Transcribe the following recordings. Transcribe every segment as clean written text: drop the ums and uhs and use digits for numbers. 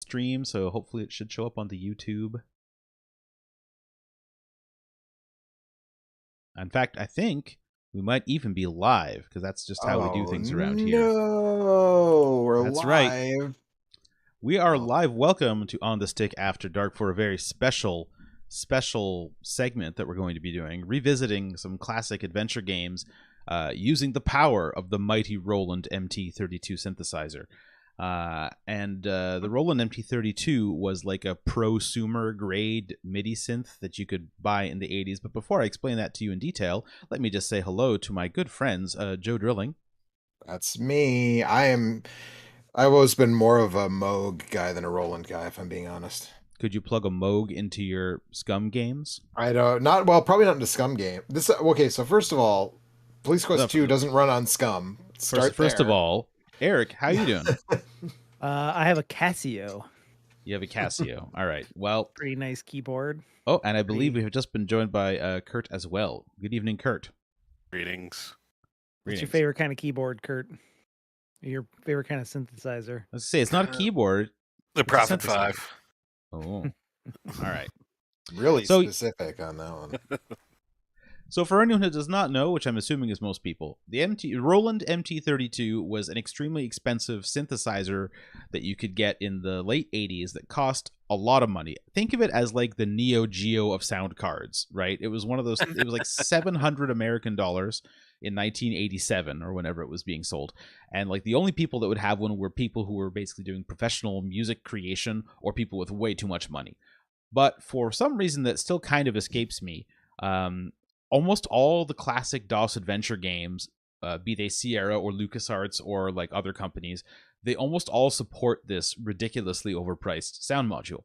stream, so hopefully it should show up on the YouTube. In fact, I think we might even be live, because that's just how we do things around here. No, we're That's live. Right. We are live. Welcome to On the Stick After Dark for a very special segment that we're going to be doing, revisiting some classic adventure games using the power of the mighty Roland MT-32 synthesizer. The Roland MT-32 was like a prosumer grade MIDI synth that you could buy in the 80s. But before I explain that to you in detail, let me just say hello to my good friends, Joe Drilling. That's me. I've always been more of a Moog guy than a Roland guy, if I'm being honest. Could you plug a Moog into your Scum games? Probably not into Scum game. So first of all, Police Quest 2 doesn't run on Scum. First of all, Eric, how you doing? I have a Casio. You have a Casio. All right. Well, pretty nice keyboard. Oh, and I believe we have just been joined by Kurt as well. Good evening, Kurt. Greetings. What's your favorite kind of keyboard, Kurt? Your favorite kind of synthesizer? Let's say it's not a keyboard. The Prophet 5. Oh, all right. Really specific on that one. So for anyone who does not know, which I'm assuming is most people, the Roland MT-32 was an extremely expensive synthesizer that you could get in the late 80s that cost a lot of money. Think of it as like the Neo Geo of sound cards, right? It was one of those, it was like $700 American dollars in 1987 or whenever it was being sold. And like the only people that would have one were people who were basically doing professional music creation or people with way too much money. But for some reason that still kind of escapes me, almost all the classic DOS adventure games, be they Sierra or LucasArts or like other companies, they almost all support this ridiculously overpriced sound module.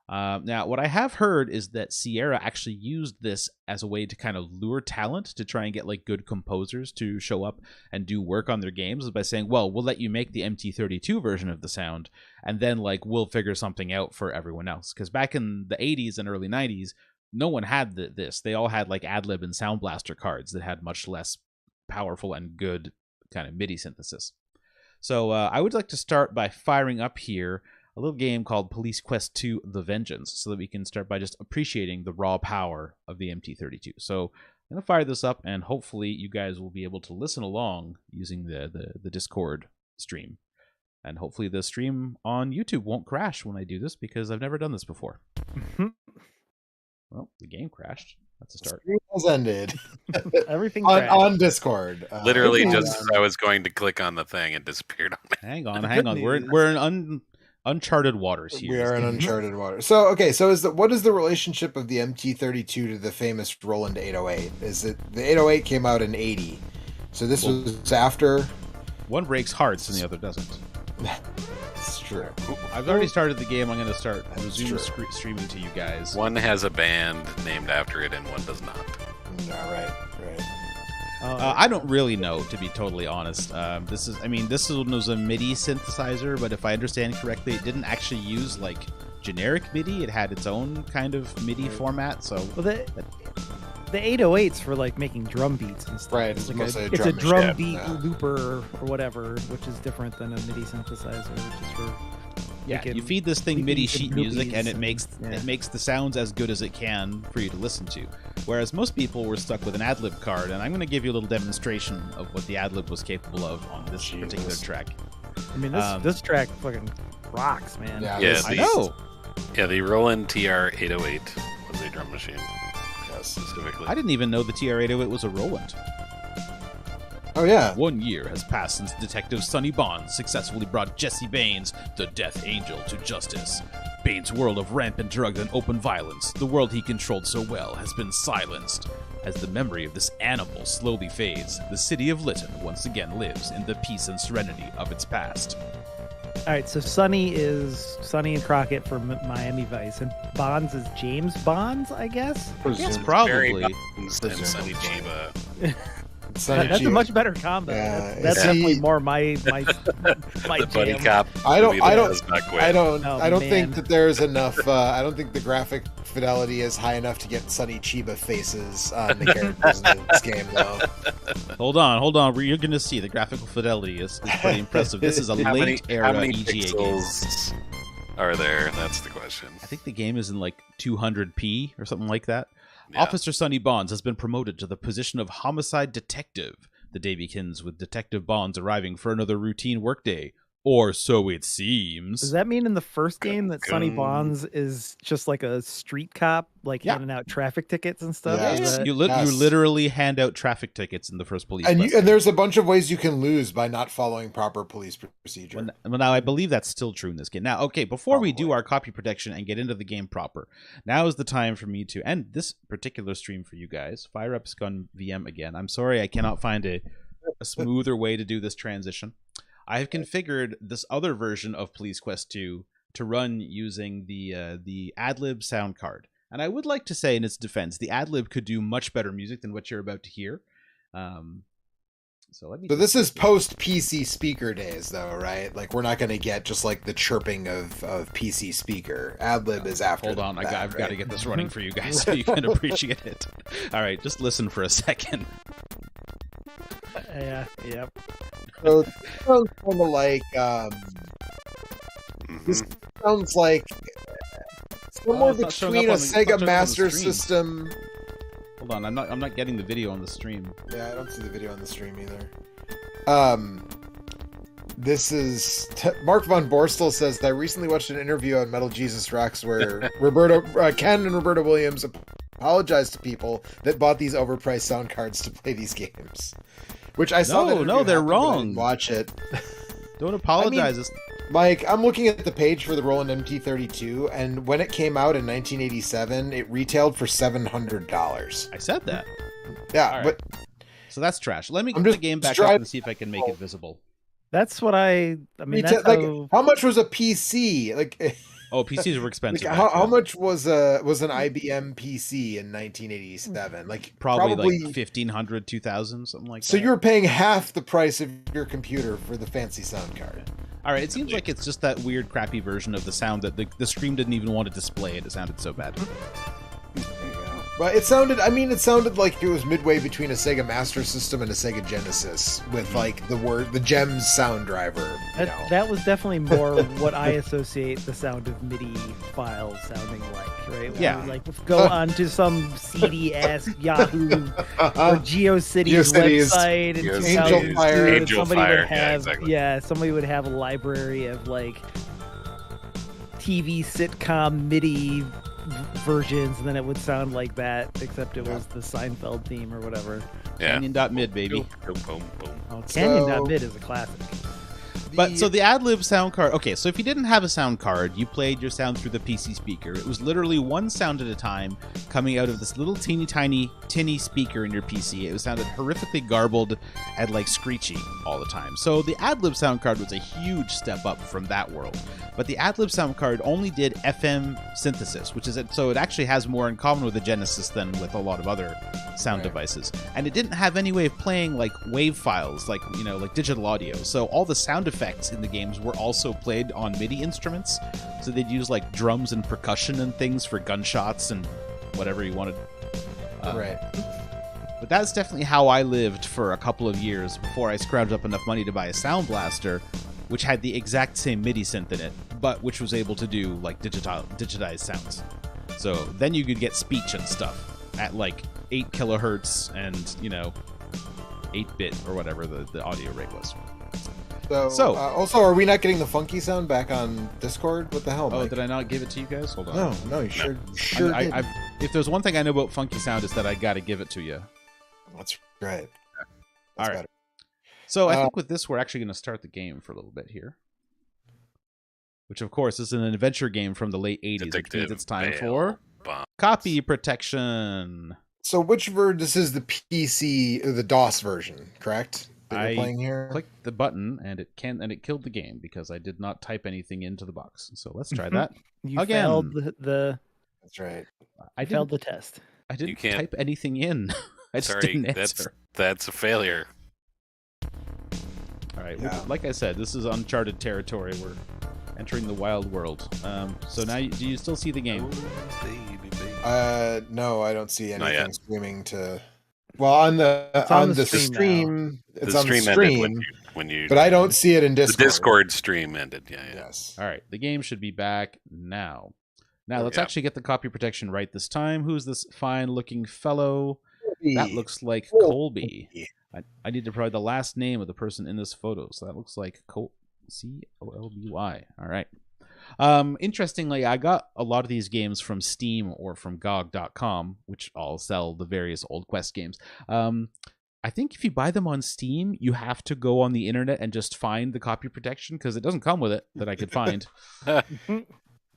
Now, what I have heard is that Sierra actually used this as a way to kind of lure talent to try and get like good composers to show up and do work on their games by saying, well, we'll let you make the MT-32 version of the sound, and then like we'll figure something out for everyone else. Because back in the 80s and early 90s, no one had this. They all had like AdLib and Sound Blaster cards that had much less powerful and good kind of MIDI synthesis. So I would like to start by firing up here a little game called Police Quest 2 The Vengeance, so that we can start by just appreciating the raw power of the MT-32. So I'm going to fire this up, and hopefully you guys will be able to listen along using the Discord stream. And hopefully the stream on YouTube won't crash when I do this, because I've never done this before. Well, the game crashed. That's a start. It has ended. Everything on Discord. Literally, just as I was going to click on the thing, it disappeared on me. Hang on. We're in uncharted waters here. We are in uncharted waters. So, what is the relationship of the MT-32 to the famous Roland 808? Is it the 808 came out in 80? So this was after. One breaks hearts and the other doesn't. It's true. I've already started the game. I'm going to start resume streaming to you guys. One has a band named after it, and one does not. All right. I don't really know, to be totally honest. This one was a MIDI synthesizer, but if I understand correctly, it didn't actually use like generic MIDI. It had its own kind of MIDI format. So the 808s for like making drum beats and stuff. Right, it's a drum beat looper or whatever, which is different than a MIDI synthesizer, which is for you feed this thing MIDI sheet music, and it makes the sounds as good as it can for you to listen to. Whereas most people were stuck with an AdLib card, and I'm going to give you a little demonstration of what the AdLib was capable of on this particular track. I mean, this track fucking rocks, man. Yeah, I know. Yeah, the Roland TR-808 was a drum machine. Specifically. I didn't even know the TR-808 was a Roland. Oh, yeah. 1 year has passed since Detective Sonny Bonds successfully brought Jesse Baines, the Death Angel, to justice. Baines' world of rampant drugs and open violence, the world he controlled so well, has been silenced. As the memory of this animal slowly fades, the city of Lytton once again lives in the peace and serenity of its past. All right, so Sonny and Crockett for Miami Vice, and Bonds is James Bonds, I guess? Yes, probably. And Sonny Chiba. That's a much better combo. That's definitely more my the buddy jam. cop. I don't Oh, think that there's enough. I don't think the graphic fidelity is high enough to get Sonny Chiba faces on the characters in this game, though. Hold on. You're going to see the graphical fidelity is pretty impressive. This is a late era EGA game. are there? That's the question. I think the game is in like 200p or something like that. Yeah. Officer Sonny Bonds has been promoted to the position of homicide detective. The day begins with Detective Bonds arriving for another routine workday. Or so it seems. Does that mean in the first game that Sonny Bonds is just like a street cop, like handing out traffic tickets and stuff? Yeah. Is that- You literally hand out traffic tickets in the first police And, quest. and there's a bunch of ways you can lose by not following proper police procedure. Well, now I believe that's still true in this game. Now, okay, before we do our copy protection and get into the game proper, now is the time for me to end this particular stream for you guys. Fire up Scun VM again. I'm sorry I cannot find a smoother way to do this transition. I have configured this other version of Police Quest 2 to run using the AdLib sound card. And I would like to say in its defense, the AdLib could do much better music than what you're about to hear. So this is post PC speaker days, though, right? Like we're not going to get just like the chirping of PC speaker. AdLib is after. Hold on, that, I've got to get this running for you guys so you can appreciate it. All right, just listen for a second. Yeah. Yep. So it sounds kind of like this sounds like somewhere it's not showing up between a on the- it's not Sega showing up on the Master stream. System. Hold on, I'm not getting the video on the stream. Yeah, I don't see the video on the stream either. This is Mark von Borstel says that I recently watched an interview on Metal Jesus Rocks where Ken and Roberta Williams apologized to people that bought these overpriced sound cards to play these games. Which I saw. No, they're wrong. Watch it. Don't apologize. Mike, I'm looking at the page for the Roland MT-32, and when it came out in 1987, it retailed for $700. I said that. Yeah, All right. but So that's trash. Let me get I'm the just game back up driving- and see if I can make it visible. That's what I mean. retail, That's like how much was a PC? Like, Oh, PCs were expensive. like back how then. much was an IBM PC in 1987? Like Probably like 1,500, 2,000, something like that. So you were paying half the price of your computer for the fancy sound card. All right, it seems like it's just that weird, crappy version of the sound that the stream didn't even want to display it. It sounded so bad. But it sounded like it was midway between a Sega Master System and a Sega Genesis with like the GEMS sound driver. That was definitely more what I associate the sound of MIDI files sounding like, right? When Yeah. you, like go onto some seedy ass Yahoo or GeoCities GeoCities. website in Angel 2002, Fire. and Angel somebody Fire, would yeah, have exactly. somebody would have a library of like TV sitcom MIDI versions, and then it would sound like that, except it was the Seinfeld theme or whatever. Yeah. Canyon.mid, baby. Boom, boom, boom. Oh, Canyon.mid is a classic. But so the AdLib sound card. Okay, so if you didn't have a sound card, you played your sound through the PC speaker. It was literally one sound at a time coming out of this little teeny tiny tinny speaker in your PC. It was sounded horrifically garbled and like screechy all the time. So the AdLib sound card was a huge step up from that world. But the AdLib sound card only did FM synthesis, which is it. So it actually has more in common with the Genesis than with a lot of other sound devices. And it didn't have any way of playing like wave files, like like digital audio. So all the sound effects in the games were also played on MIDI instruments. So they'd use like drums and percussion and things for gunshots and whatever you wanted. Right. But that's definitely how I lived for a couple of years before I scrounged up enough money to buy a Sound Blaster, which had the exact same MIDI synth in it, but which was able to do like digitized sounds. So then you could get speech and stuff at like 8 kilohertz and 8-bit or whatever the audio rate was. So also, are we not getting the funky sound back on Discord? What the hell, Oh, Mike? did I not give it to you guys? Hold on. No, you sure did. If there's one thing I know about funky sound, is that I got to give it to you. That's right. All right. better. So I think with this, we're actually going to start the game for a little bit here. Which, of course, is an adventure game from the late 80s. Which means it's time for copy protection. So which version? This is the PC, the DOS version, correct? That I you're playing here. clicked the button and it killed the game because I did not type anything into the box. So let's try that. You Again. failed the That's right. I failed didn't, the test. I didn't You can't- type anything in. I just Sorry, didn't answer. that's a failure. All right. Yeah. Well, like I said, this is uncharted territory. We're entering the wild world. So now, do you still see the game? No, I don't see Not anything yet. streaming to. Well, on the It's on the the stream stream, it's The on the stream ended stream. when you. But I don't see it in The Discord. Discord stream ended. Yeah. Yes. All right, the game should be back now. Now let's Yeah. actually get the copy protection right this time. Who's this fine-looking fellow? That looks like Colby. Colby. I need to provide the last name of the person in this photo. So that looks like Colby. All right. Interestingly, I got a lot of these games from Steam or from GOG.com, which all sell the various Old Quest games. I think if you buy them on Steam, you have to go on the internet and just find the copy protection because it doesn't come with it that I could find.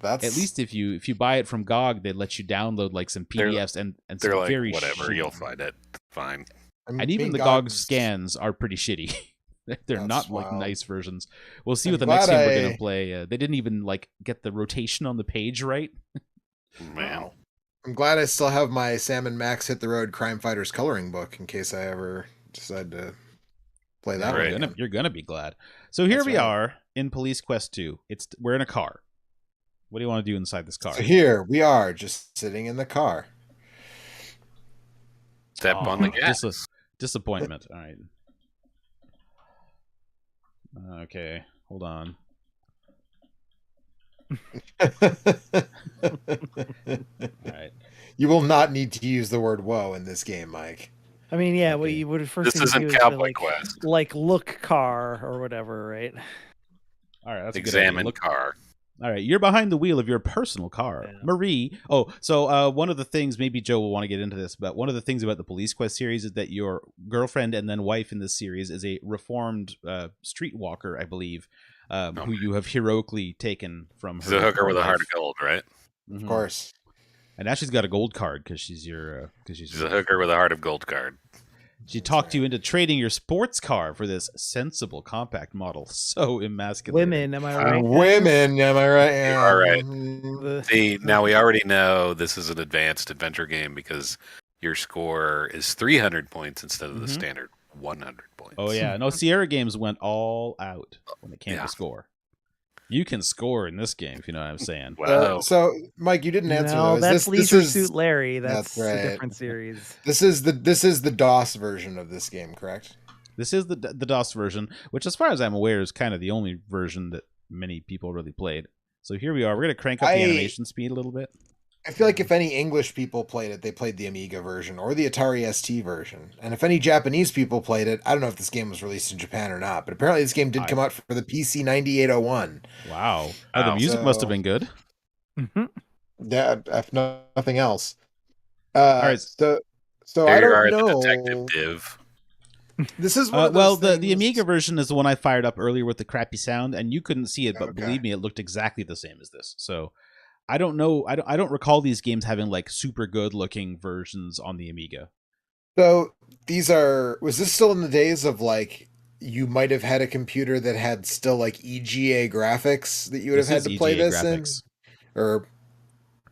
That's At least if you buy it from GOG, they let you download like some PDFs and They're some like, very whatever, shitty- you'll find it. Fine. And even the GOG scans are pretty shitty. They're That's not like wild. nice versions. We'll see I'm with the next glad game we're I- gonna play. They didn't even like get the rotation on the page right. Man. I'm glad I still have my Sam and Max Hit the Road Crime Fighters coloring book in case I ever decide to play that Right. one. You're gonna be glad. So here That's we right. are in Police Quest 2. We're in a car. What do you want to do inside this car? So here we are, just sitting in the car. Step on the gas. Disappointment. All right. Okay, hold on. All right. You will not need to use the word "whoa" in this game, Mike. I mean, yeah, what Okay. you would first This thing to isn't do is to, Cowboy Quest. like look car or whatever, right? All right, that's a good Examine idea. Look, car. all right, you're behind the wheel of your personal car. Yeah. Marie. Oh, so one of the things, maybe Joe will want to get into this, but one of the things about the Police Quest series is that your girlfriend and then wife in this series is a reformed streetwalker, I believe, who you have heroically taken from her. She's a hooker with a life. heart of gold, right? Mhm. Of course. And now she's got a gold card because she's your She's a hooker with a heart of gold card. She talked you into trading your sports car for this sensible compact model. So emasculating. Women, am I right? Women, am I right? You are right. The- See, now we already know this is an advanced adventure game because your score is 300 points instead of the Mhm. standard 100 points. Oh yeah, no. Sierra Games went all out when it came Yeah. to score. You can score in this game, if you know what I'm saying. Wow. So, Mike, you didn't answer no, those. that's This Leisure is Suit Larry. That's that's a right. different series. this is the DOS version of this game, correct? This is the DOS version, which, as far as I'm aware, is kind of the only version that many people really played. So here we are. We're gonna crank up the animation speed a little bit. I feel like if any English people played it, they played the Amiga version or the Atari ST version. And if any Japanese people played it, I don't know if this game was released in Japan or not, but apparently this game did come out for the PC 9801. Wow. Oh, the Wow. music must have So- been good. Mhm. Yeah, if nothing else. right. So Here I you don't are, know. the detective div. This is one of Well, those the things- Amiga version is the one I fired up earlier with the crappy sound, and you couldn't see it, but Okay. believe me, it looked exactly the same as this. So I don't know. I don't recall these games having like super good looking versions on the Amiga. So was this still in the days of like you might have had a computer that had still like EGA graphics that you would have had This to is play EGA this in? graphics. Or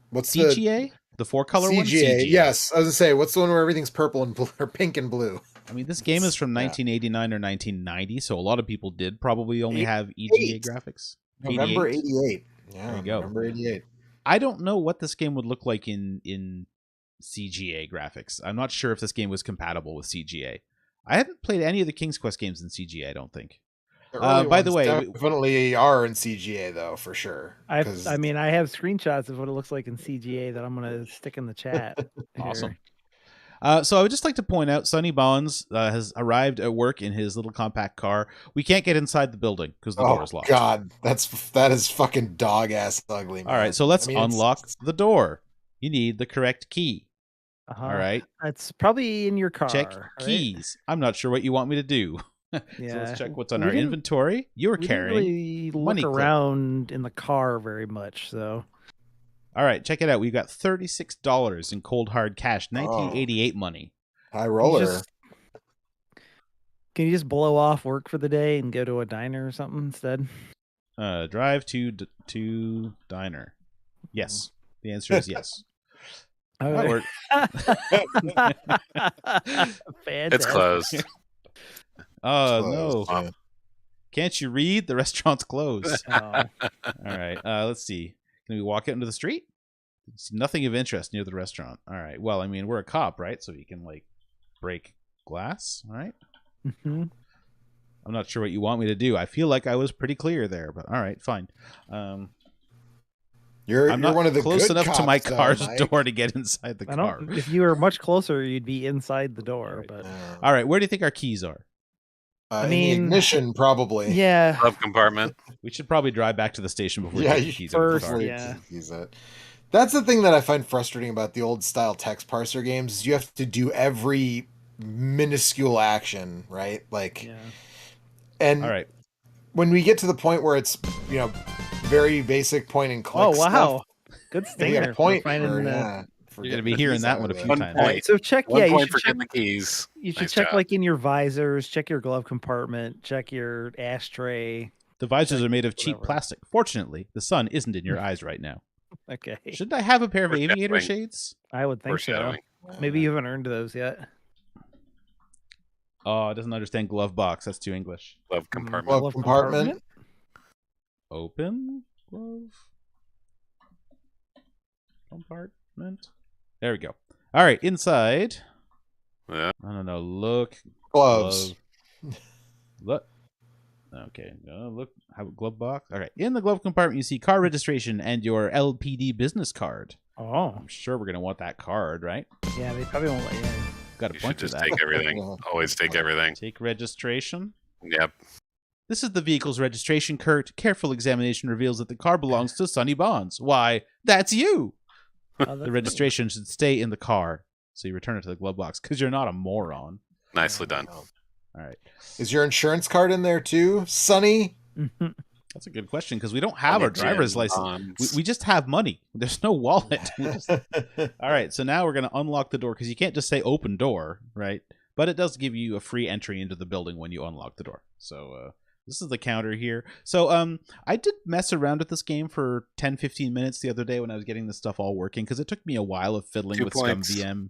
what's CGA, the four color one. CGA? CGA. Yes, I was gonna say, what's the one where everything's purple and blue, or pink and blue? I mean, this game is from Yeah. 1989 or 1990, so a lot of people did probably only have EGA 88. graphics. November 88? 88. Yeah, There you go. November 88. I don't know what this game would look like in CGA graphics. I'm not sure if this game was compatible with CGA. I haven't played any of the King's Quest games in CGA, I don't think. early by the ones way, definitely are in CGA though, for sure. I 'cause- mean, I have screenshots of what it looks like in CGA that I'm gonna stick in the chat. Awesome. here. So I would just like to point out, Sonny Bonds has arrived at work in his little compact car. We can't get inside the building because the door oh is locked. god, that is fucking dog ass ugly. All right, man. so let's I mean, it's- unlock the door. You need the correct key. Uh-huh. All right, That's probably in your car. check right? keys. I'm not sure what you want me to do. So Yeah. let's check what's on We our didn't- inventory. You're We didn't carrying. really money look clip. around in the car very much, so All right, check it out. We've got $36 in cold hard cash, 1988 money. high You roller. can you just blow off work for the day and go to a diner or something instead? Drive to diner. Yes, the answer is yes. That worked. Fantastic. It's closed. Oh Closed, no! yeah. Can't you read? The restaurant's closed. Oh, All right. Let's see. Can we walk out into the street? See nothing of interest near the restaurant. All right. Well, I mean, we're a cop, right? So we can like break glass. All right. mhm. I'm not sure what you want me to do. I feel like I was pretty clear there, but all right, fine. You're I'm not one of the close good enough to my cops, though, car's Mike. door to get inside the I car. don't. If you were much closer, you'd be inside the door. But All right, where do you think our keys are? I in the mean, ignition, probably. yeah, Glove compartment. We should probably drive back to the station before we Yeah, take you the keys out of the first, car. yeah. Use that. That's the thing that I find frustrating about the old style text parser games. Is you have to do every minuscule action, right? Like, yeah. and All right. when we get to the point where it's very basic point and click. Oh wow, stuff, good we stinger. got a point. for finding for, the- yeah, for You're gonna getting be the hearing keys that out one a of few it. One times. All right, point. so check. One Yeah, you point should for check. getting the keys. You should Nice check job. like in your visors, check your glove compartment, check your ashtray. The visors Check are made of cheap whatever. plastic. Fortunately, the sun isn't in your eyes right now. Okay, Shouldn't I have a pair of aviator Foreshadowing. shades? I would think so. Foreshadowing. Maybe you haven't earned those yet. Oh, it doesn't understand glove box. That's too English. Glove compartment. Glove compartment. Open glove compartment. There we go. All right, inside. Yeah. I don't know. Look. Gloves. Look. Okay. Look. Have a glove box. All right. In the glove compartment, you see car registration and your LPD business card. Oh, I'm sure we're gonna want that card, right? yeah, they probably won't let you in. Got You a should point to just that. take everything. Yeah. Always take everything. Take registration. Yep. This is the vehicle's registration, Kurt. Careful examination reveals that the car belongs to Sonny Bonds. Why, that's you! Oh, The registration should stay in the car, so you return it to the glove box, because you're not a moron. Nicely done. All right. Is your insurance card in there too, Sonny? That's a good question, because we don't have our driver's license. Bonds. We just have money. There's no wallet. All right, so now we're going to unlock the door, because you can't just say open door, right? But it does give you a free entry into the building when you unlock the door. So this is the counter here. So I did mess around with this game for 10-15 minutes the other day when I was getting this stuff all working, because it took me a while of fiddling 2 with points. ScumVM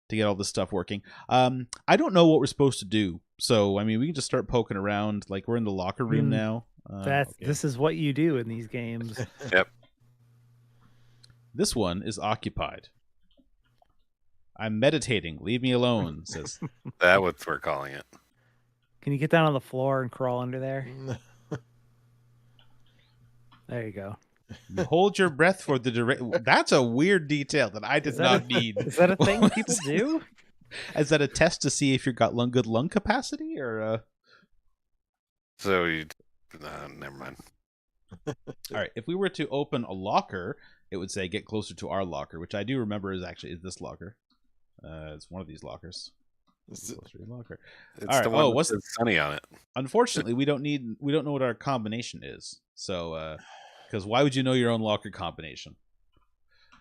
to get all this stuff working. I don't know what we're supposed to do. So, I mean, we can just start poking around. Like, we're in the locker room now. Okay. This is what you do in these games. Yep. This one is occupied. I'm meditating. Leave me alone, says. That's what we're calling it. Can you get down on the floor and crawl under there? There you go. You hold your breath for the duration. That's a weird detail that I did Is that not a- need. Is that a thing What people is that? do? Is that a test to see if you've got good lung capacity, or? So you. Never mind. All right. If we were to open a locker, it would say "Get closer to our locker," which I do remember is this locker. It's one of these lockers. Closer to your locker. It's All right. the one Oh, that what's says Sunny on it. Unfortunately, we don't know what our combination is. So, because why would you know your own locker combination?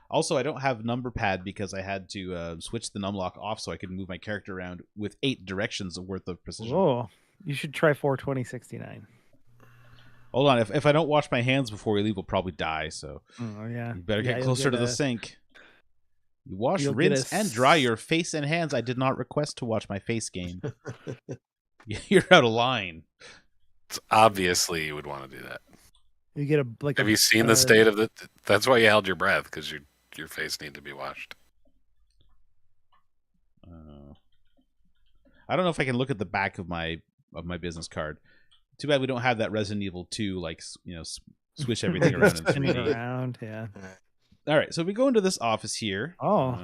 Also, I don't have number pad because I had to switch the numlock off so I could move my character around with 8 directions worth of precision. Oh, you should try 42069. Hold on, if I don't wash my hands before we leave, we'll probably die. So Oh yeah. you better get you'll closer to the a- sink. You wash, you'll get rinse, a and dry your face and hands. I did not request to watch my face game. You're out of line. It's obviously you would want to do that. You get a like. Have a, you seen the state of the? That's why you held your breath, because your face needed to be washed. I don't know if I can look at the back of my business card. Too bad we don't have that Resident Evil 2, like, switch everything around in spin it 3D. around? Yeah. All right, so we go into this office here. Oh.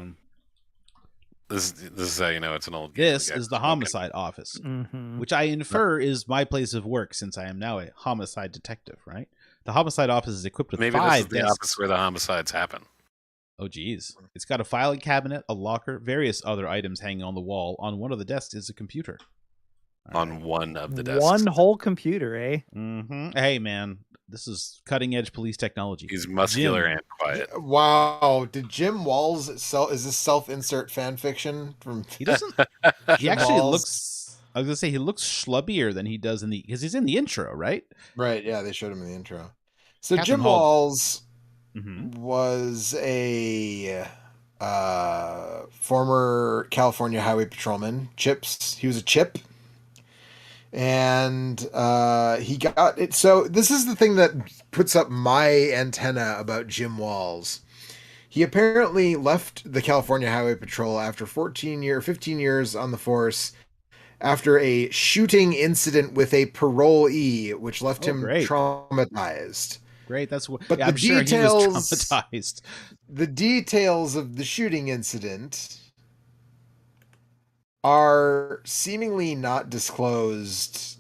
This is how you know it's an old game. This is the homicide office, Mm-hmm. which I infer is my place of work since I am now a homicide detective, right? The homicide office is equipped with Maybe this 5 is the desks. office where the homicides happen. Oh, geez. It's got a filing cabinet, a locker, various other items hanging on the wall. On one of the desks is a computer. On one of the desks. One whole computer, eh? Mm-hmm. Hey, man, this is cutting-edge police technology. He's muscular Jim. and quiet. Wow, did Jim Walls is this self-insert fan fiction from? He doesn't. He Jim actually Walls? looks. I was gonna say he looks schlubbier than he does because he's in the intro, right? Right, yeah, they showed him in the intro. So Captain Jim Hall- Walls Mm-hmm. was a former California highway patrolman. He was a chip. And he got it. So this is the thing that puts up my antenna about Jim Walls. He apparently left the California Highway Patrol after 15 years on the force after a shooting incident with a parolee, which left him great. traumatized. Great, that's what. But Yeah, the I'm sure he was traumatized. The details of the shooting incident are seemingly not disclosed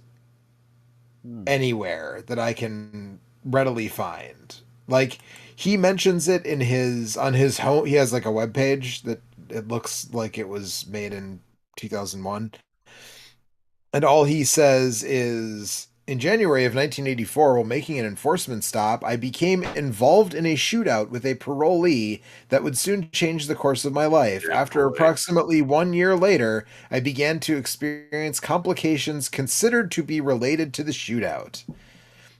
anywhere that I can readily find. Like, he mentions it on his home. He has like a webpage that it looks like it was made in 2001. And all he says is, in January of 1984, while making an enforcement stop, I became involved in a shootout with a parolee that would soon change the course of my life. After approximately 1 year later, I began to experience complications considered to be related to the shootout.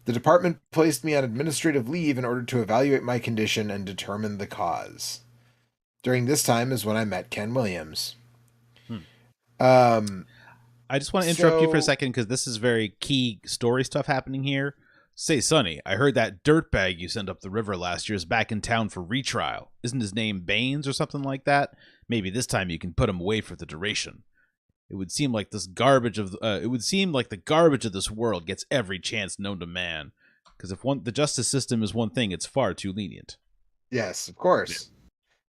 The department placed me on administrative leave in order to evaluate my condition and determine the cause. During this time is when I met Ken Williams. I just want to interrupt you for a second because this is very key story stuff happening here. Say, Sonny, I heard that dirtbag you sent up the river last year is back in town for retrial. Isn't his name Baines or something like that? Maybe this time you can put him away for the duration. It would seem like this garbage of the garbage of this world gets every chance known to man. Because if the justice system is one thing, it's far too lenient. Yes, of course,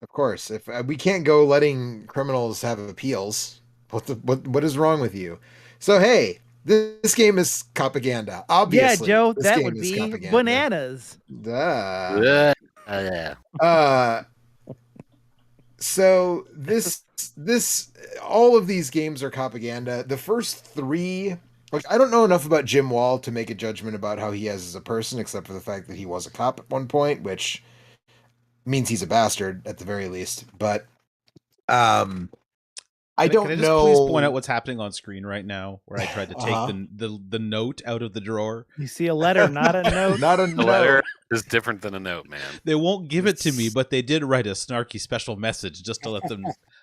of course. If we can't go letting criminals have appeals, what is wrong with you? So hey, this game is propaganda. Obviously, yeah, Joe, this that game would is be propaganda. bananas. Duh. So all of these games are propaganda. The first three, like, I don't know enough about Jim Wall to make a judgment about how he is as a person, except for the fact that he was a cop at one point, which means he's a bastard at the very least. But I don't know. Can I just please point out what's happening on screen right now, where I tried to take the note out of the drawer? You see a letter, not a note. Not a The letter is different than a note, man. They won't give it to me, but they did write a snarky special message just to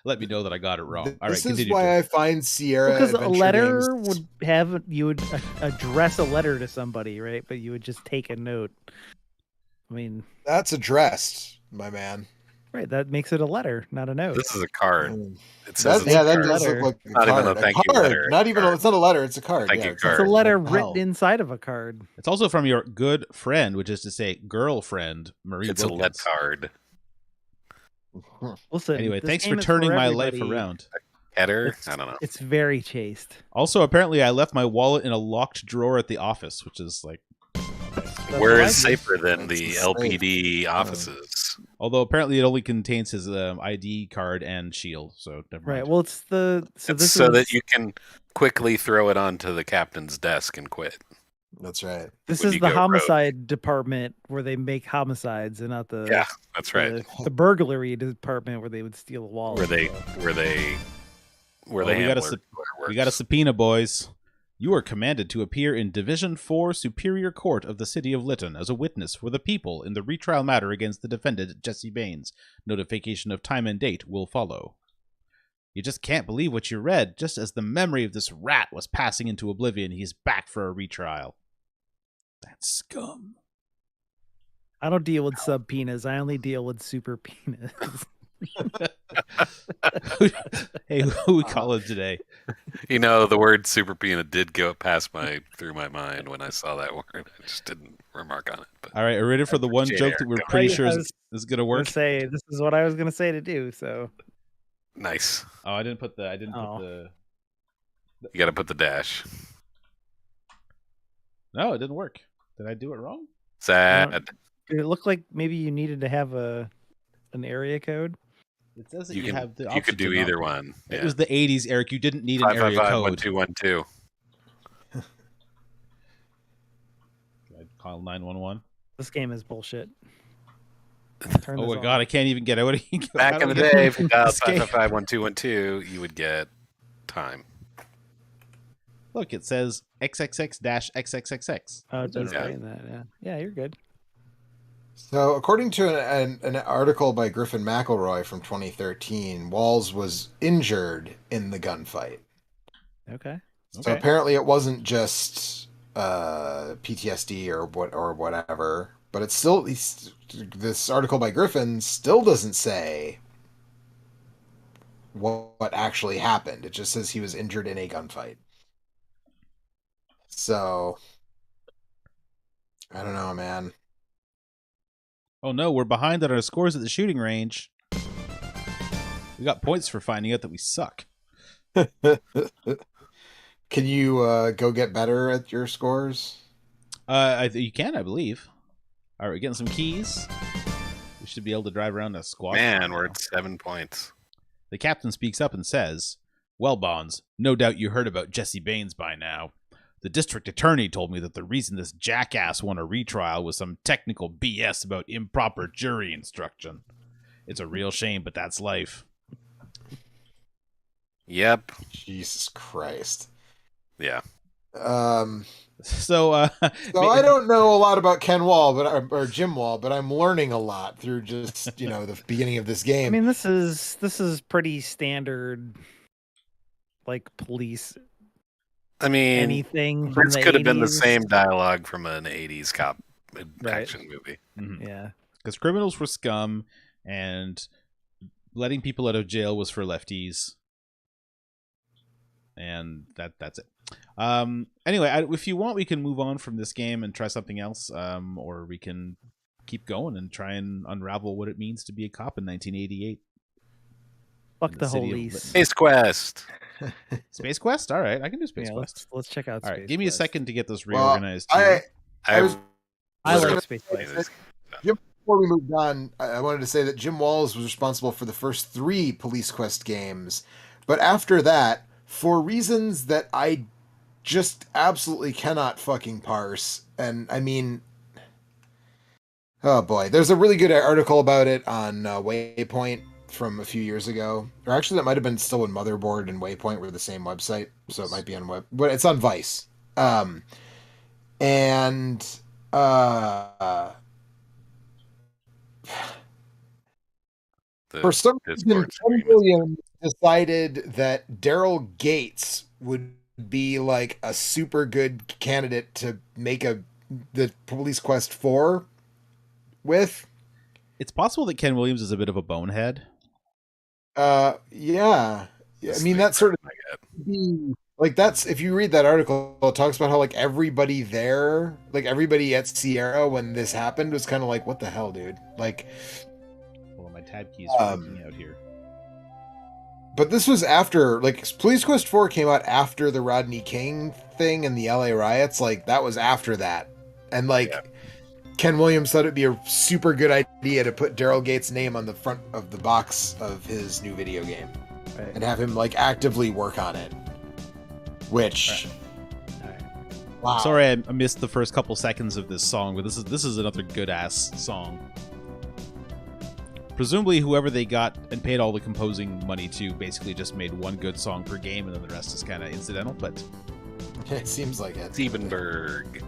let me know that I got it wrong. All right, this is continue. why I find Sierra because a letter games... you would address a letter to somebody, right? But you would just take a note. I mean, that's addressed, my man. Right, that makes it a letter, not a note. This is a card. It says that does look like a not card. Even a thank you letter. Not even it's not a letter, it's a card. Thank you card. It's a letter written inside of a card. It's also from your good friend, which is to say girlfriend, Marie It's Wilkins. a lead card. Listen, anyway, thanks for turning my life around. Header? I don't know. It's very chaste. Also, apparently I left my wallet in a locked drawer at the office, which is like... Where is safer than the LPD offices? Although apparently it only contains his ID card and shield, so never mind. Right. Well, it's that you can quickly throw it onto the captain's desk and quit. That's right. This is the homicide department where they make homicides, and not the that's right. The burglary department where they would steal a wallet. We got a subpoena, boys. You are commanded to appear in Division 4 Superior Court of the City of Lytton as a witness for the people in the retrial matter against the defendant, Jesse Baines. Notification of time and date will follow. You just can't believe what you read. Just as the memory of this rat was passing into oblivion, he's back for a retrial. That scum. I don't deal with subpoenas. I only deal with super penis. Hey, who we call it today? You know, the word superpena did go through my mind when I saw that word. I just didn't remark on it. But all right, are you ready for the one joke that we're pretty sure is going to work? This is what I was going to say to do. So nice. Oh, I didn't put the. You got to put the dash. No, it didn't work. Did I do it wrong? Sad. Did it look like maybe you needed to have an area code? It says that you have the option. You could do either one. Yeah. It was the 80s, Eric. You didn't need an area code. 555-1212. I'd call 911. This game is bullshit. Oh my god, I can't even get it. Back in the day, if you dialed 555-1212, you would get time. Look, it says XXX-XXXX. Oh, it does say that. Yeah, you're good. So, according to an article by Griffin McElroy from 2013, Walls was injured in the gunfight. Okay. So apparently, it wasn't just PTSD or whatever, but it's still this article by Griffin still doesn't say what actually happened. It just says he was injured in a gunfight. So, I don't know, man. Oh no, we're behind on our scores at the shooting range. We got points for finding out that we suck. Can you go get better at your scores? You can, I believe. All right, we're getting some keys. We should be able to drive around a squad. Man, we're at 7 points. The captain speaks up and says, "Well, Bonds, no doubt you heard about Jesse Baines by now. The district attorney told me that the reason this jackass won a retrial was some technical BS about improper jury instruction. It's a real shame, but that's life." Yep. Jesus Christ. Yeah. So I don't know a lot about Ken Wall, or Jim Wall, but I'm learning a lot through just the beginning of this game. I mean, this is pretty standard, like police. I mean, anything from this the could have been the 80s. same dialogue from an 80s cop Right. action movie. Mhm. Yeah. Because criminals were scum, and letting people out of jail was for lefties, and that's it. Anyway, if you want, we can move on from this game and try something else, or we can keep going and try and unravel what it means to be a cop in 1988. Fuck In the city of police. Litton. Space Quest. Space Quest? All right, I can do Space Yeah, Quest. let's check out. All right, Space give me a Quest. second to get this Well, reorganized. I was I literally- like Space Quest. Before we moved on, I wanted to say that Jim Walls was responsible for the first 3 Police Quest games, but after that, for reasons that I just absolutely cannot fucking parse, and I mean, oh boy, there's a really good article about it on Waypoint from a few years ago, or actually that might have been still when Motherboard and Waypoint were the same website, so it might be on but it's on Vice, and for some reason, Discord Ken stream is- Williams decided that Daryl Gates would be like a super good candidate to make the Police Quest 4 with. It's possible that Ken Williams is a bit of a bonehead. Yeah. I mean, that's sort of like, that's, if you read that article, it talks about how like everybody there, like everybody at Sierra when this happened was kind of like, what the hell, dude? Like, Well, my tab keys are freaking out here. but this was after, like, Police Quest 4 came out after the Rodney King thing and the LA riots. Like, that was after that. And, like, Yeah. Ken Williams thought it'd be a super good idea to put Daryl Gates' name on the front of the box of his new video game. Right. And have him, like, actively work on it. Which... Wow. Sorry, I missed the first couple seconds of this song, but this is another good ass song. Presumably, whoever they got and paid all the composing money to basically just made one good song per game, and then the rest is kind of incidental. But It seems like it. Siebenberg.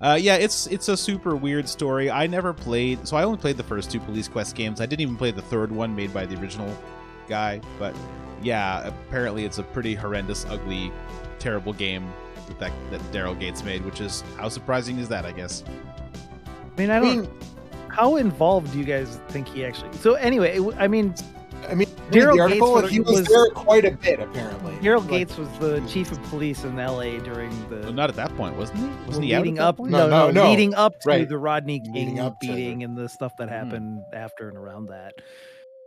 yeah, it's a super weird story. I never played, so I only played the first 2 Police Quest games. I didn't even play the third one made by the original guy. But yeah, apparently it's a pretty horrendous, ugly, terrible game that Daryl Gates made. Which is, how surprising is that? I guess. I mean, how involved do you guys think he actually? So anyway, I mean, Daryl Daryl Gates he was there quite a bit, apparently. Daryl Like, Gates was the chief of police in L.A. during Well, the not at that point, wasn't he? Wasn't he out leading at that up. point? No, Leading up to right. the Rodney Leading King up to beating and the stuff that Hmm. happened after and around that.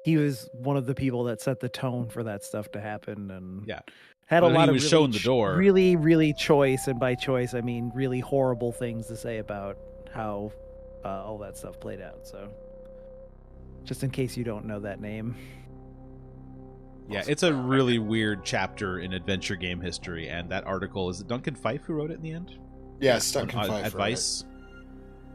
He was one of the people that set the tone for that stuff to happen, and Yeah. had Well, a then lot he of was really shown the door. really, really choice, and by choice I mean really horrible things to say about how all that stuff played out. So, just in case you don't know that name. Yeah, it's a really weird chapter in adventure game history, and that article, is it Duncan Fife who wrote it in the end? Yes, Duncan Fife wrote it. Advice.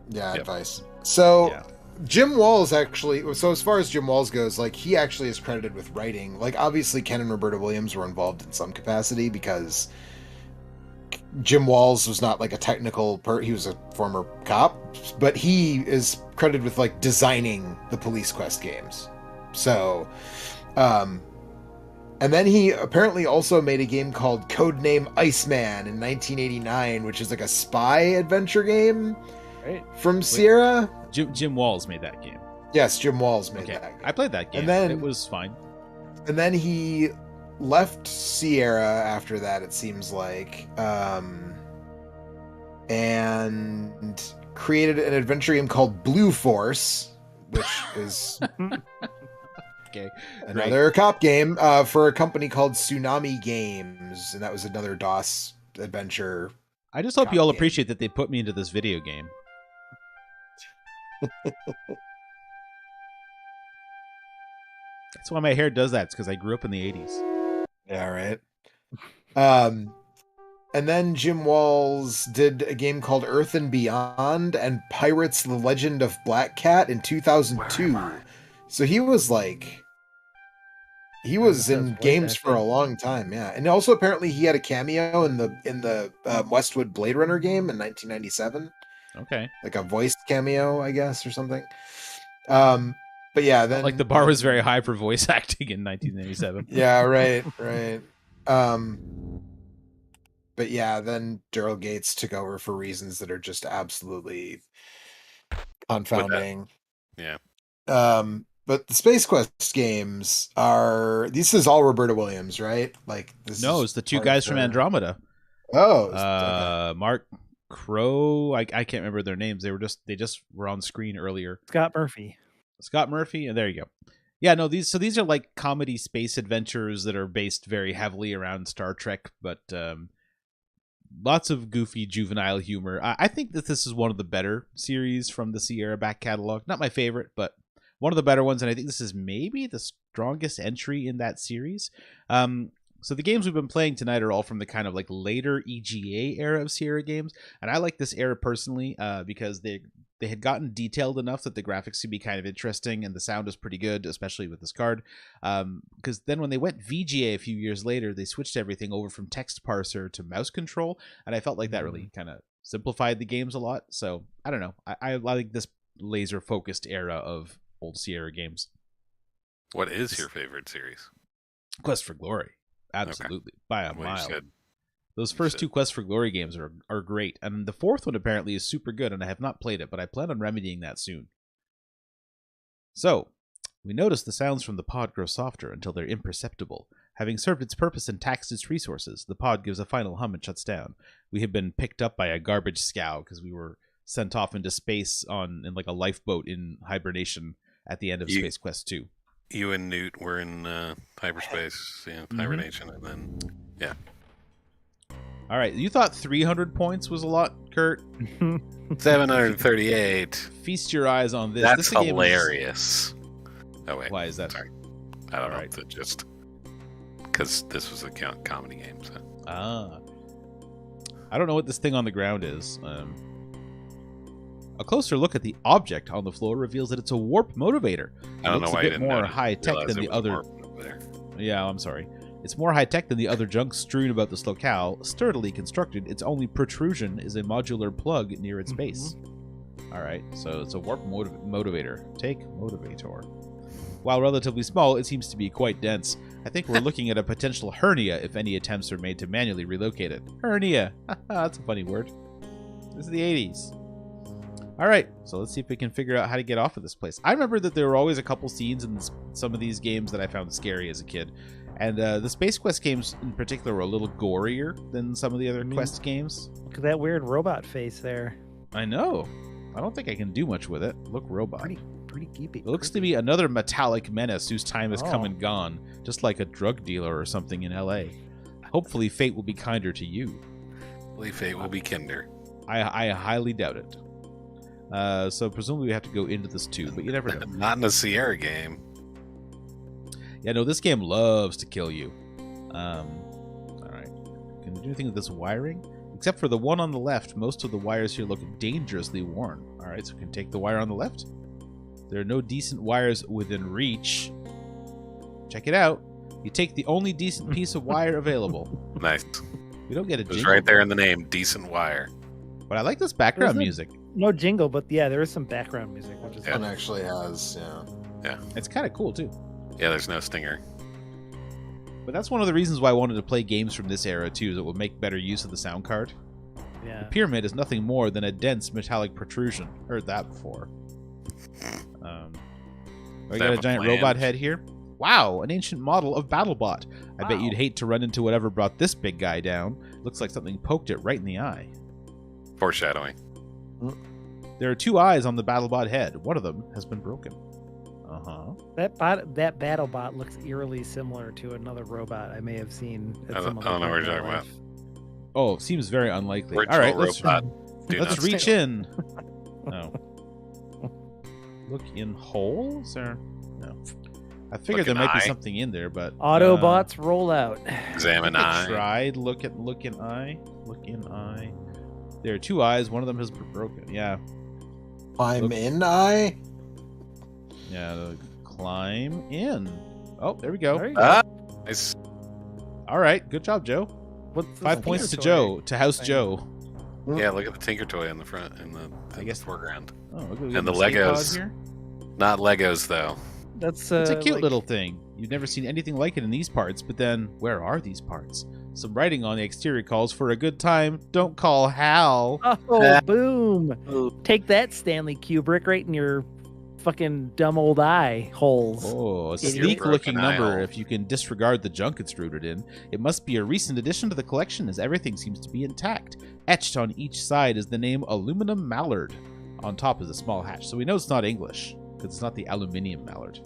Yeah, Yep. advice. So Yeah. Jim Walls actually, so as far as Jim Walls goes, like he actually is credited with writing. Like obviously Ken and Roberta Williams were involved in some capacity because Jim Walls was not like a technical he was a former cop, but he is credited with like designing the Police Quest games. So, and then he apparently also made a game called Codename Iceman in 1989, which is like a spy adventure game Right. from Sierra. Jim Walls made that game. Yes, Jim Walls made Okay, that. I played that game. And then- It was fine. And then he left Sierra after that, it seems like, and created an adventure game called Blue Force, which is Okay, another cop game for a company called Tsunami Games, and that was another DOS adventure. I just hope cop you all game. appreciate that they put me into this video game. That's why my hair does that. It's because I grew up in the 80s. Yeah, right. And then Jim Walls did a game called Earth and Beyond and Pirates: The Legend of Black Cat in 2002. So he was in games for a long time, yeah. And also apparently he had a cameo in the Westwood Blade Runner game in 1997. Okay. Like a voiced cameo, I guess, or something. But yeah, then Like the bar was very high for voice acting in 1997. Yeah, right. But yeah, then Daryl Gates took over for reasons that are just absolutely confounding. Yeah. But the Space Quest games this is all Roberta Williams, right? Like this No, is it's the two part guys of from her- Andromeda. Oh, okay. Mark Crow. I can't remember their names. They just were on screen earlier. Scott Murphy. Scott Murphy, and there you go. Yeah, no, these are like comedy space adventures that are based very heavily around Star Trek, but lots of goofy juvenile humor. I think that this is one of the better series from the Sierra back catalog. Not my favorite, but one of the better ones, and I think this is maybe the strongest entry in that series. So the games we've been playing tonight are all from the kind of like later EGA era of Sierra games, and I like this era personally because they had gotten detailed enough that the graphics could be kind of interesting and the sound is pretty good, especially with this card. Because then when they went VGA a few years later, they switched everything over from text parser to mouse control, and I felt like that really kind of simplified the games a lot. So I don't know. I like this laser focused era of old Sierra games. What is your favorite series? Quest for Glory. Absolutely. By a What you mile. said. Those first two Quest for Glory games are great. And the fourth one apparently is super good, and I have not played it, but I plan on remedying that soon. So, we notice the sounds from the pod grow softer until they're imperceptible. Having served its purpose and taxed its resources, the pod gives a final hum and shuts down. We have been picked up by a garbage scow because we were sent off into space in like a lifeboat in hibernation at the end of Space Quest 2. You and Newt were in hyperspace, hibernation, and then, yeah. All right, you thought 300 points was a lot, Kurt? 738. Feast your eyes on this. That's this game hilarious. Oh, wait. Why is that? Sorry. I don't know. Right. Just because this was a comedy game. So. I don't know what this thing on the ground is. A closer look at the object on the floor reveals that it's a warp motivator. I don't know why a I bit didn't more notice- high tech realize than it the was other. warp over there. Yeah, I'm sorry. It's more high tech than the other junk strewn about this locale. Sturdily constructed, its only protrusion is a modular plug near its base. All right, so it's a warp motivator. Take motivator. While relatively small, it seems to be quite dense. I think we're looking at a potential hernia if any attempts are made to manually relocate it. Hernia. That's a funny word. This is the 80s. All right, so let's see if we can figure out how to get off of this place. I remember that there were always a couple scenes in some of these games that I found scary as a kid. And the Space Quest games in particular were a little gorier than some of the other Quest games. Look at that weird robot face there. I know. I don't think I can do much with it. Look, robot. Pretty creepy. It looks to be another metallic menace whose time has come Oh. and gone, just like a drug dealer or something in LA. Hopefully fate will be kinder to you. Hopefully fate will be kinder. I highly doubt it. So presumably we have to go into this too, but you never know. Not in a Sierra game. Yeah, no, this game loves to kill you. All right. Can we do anything with this wiring? Except for the one on the left, most of the wires here look dangerously worn. All right, so we can take the wire on the left. There are no decent wires within reach. Check it out. You take the only decent piece of wire available. Nice. We don't get a It was jingle, right there in the name. Decent wire. but I like this background There's a- music. No jingle, but yeah, there is some background music, which is Yeah. One actually has, yeah. It's kind of cool too. Yeah, there's no stinger. But that's one of the reasons why I wanted to play games from this era too, that would make better use of the sound card. yeah. The pyramid is nothing more than a dense metallic protrusion. Heard that before. We Does that got a have a giant flange? robot head here. Wow, an ancient model of BattleBot. I bet Wow. you'd hate to run into whatever brought this big guy down. Looks like something poked it right in the eye. Foreshadowing. There are 2 eyes on the BattleBot head. One of them has been broken. Uh-huh. That BattleBot looks eerily similar to another robot I may have seen. At I some don't other know what point you're in my talking life. Oh, seems very unlikely. Original All right, let's robot. Do let's not reach steal. in. No. Look in holes or no? I figured Look there in might be eye. something in there, but Autobots roll out. Examine I eye. tried. Look in eye. Look in eye. There are 2 eyes. One of them has been broken. Yeah. I'm in eye. Yeah. Climb in. Oh, there we go. There you go. Ah, nice. All right. Good job, Joe. What's this 5 points to Tinker Joe. Toy To House thing? Joe. Yeah, look at the Tinker Toy in the front, in the I guess- foreground. Oh, look, we And got the escape pod Legos. here. Not Legos though. That's It's a cute like- little thing. You've never seen anything like it in these parts, but then where are these parts? Some writing on the exterior calls for a good time. Don't call Hal. Oh, boom! Take that, Stanley Kubrick, right in your fucking dumb old eye holes. Oh, a Idiot. sleek looking Broken eye number hole. if you can disregard the junk it's rooted in. It must be a recent addition to the collection as everything seems to be intact. Etched on each side is the name Aluminum Mallard. On top is a small hatch, so we know it's not English, because it's not the aluminium mallard.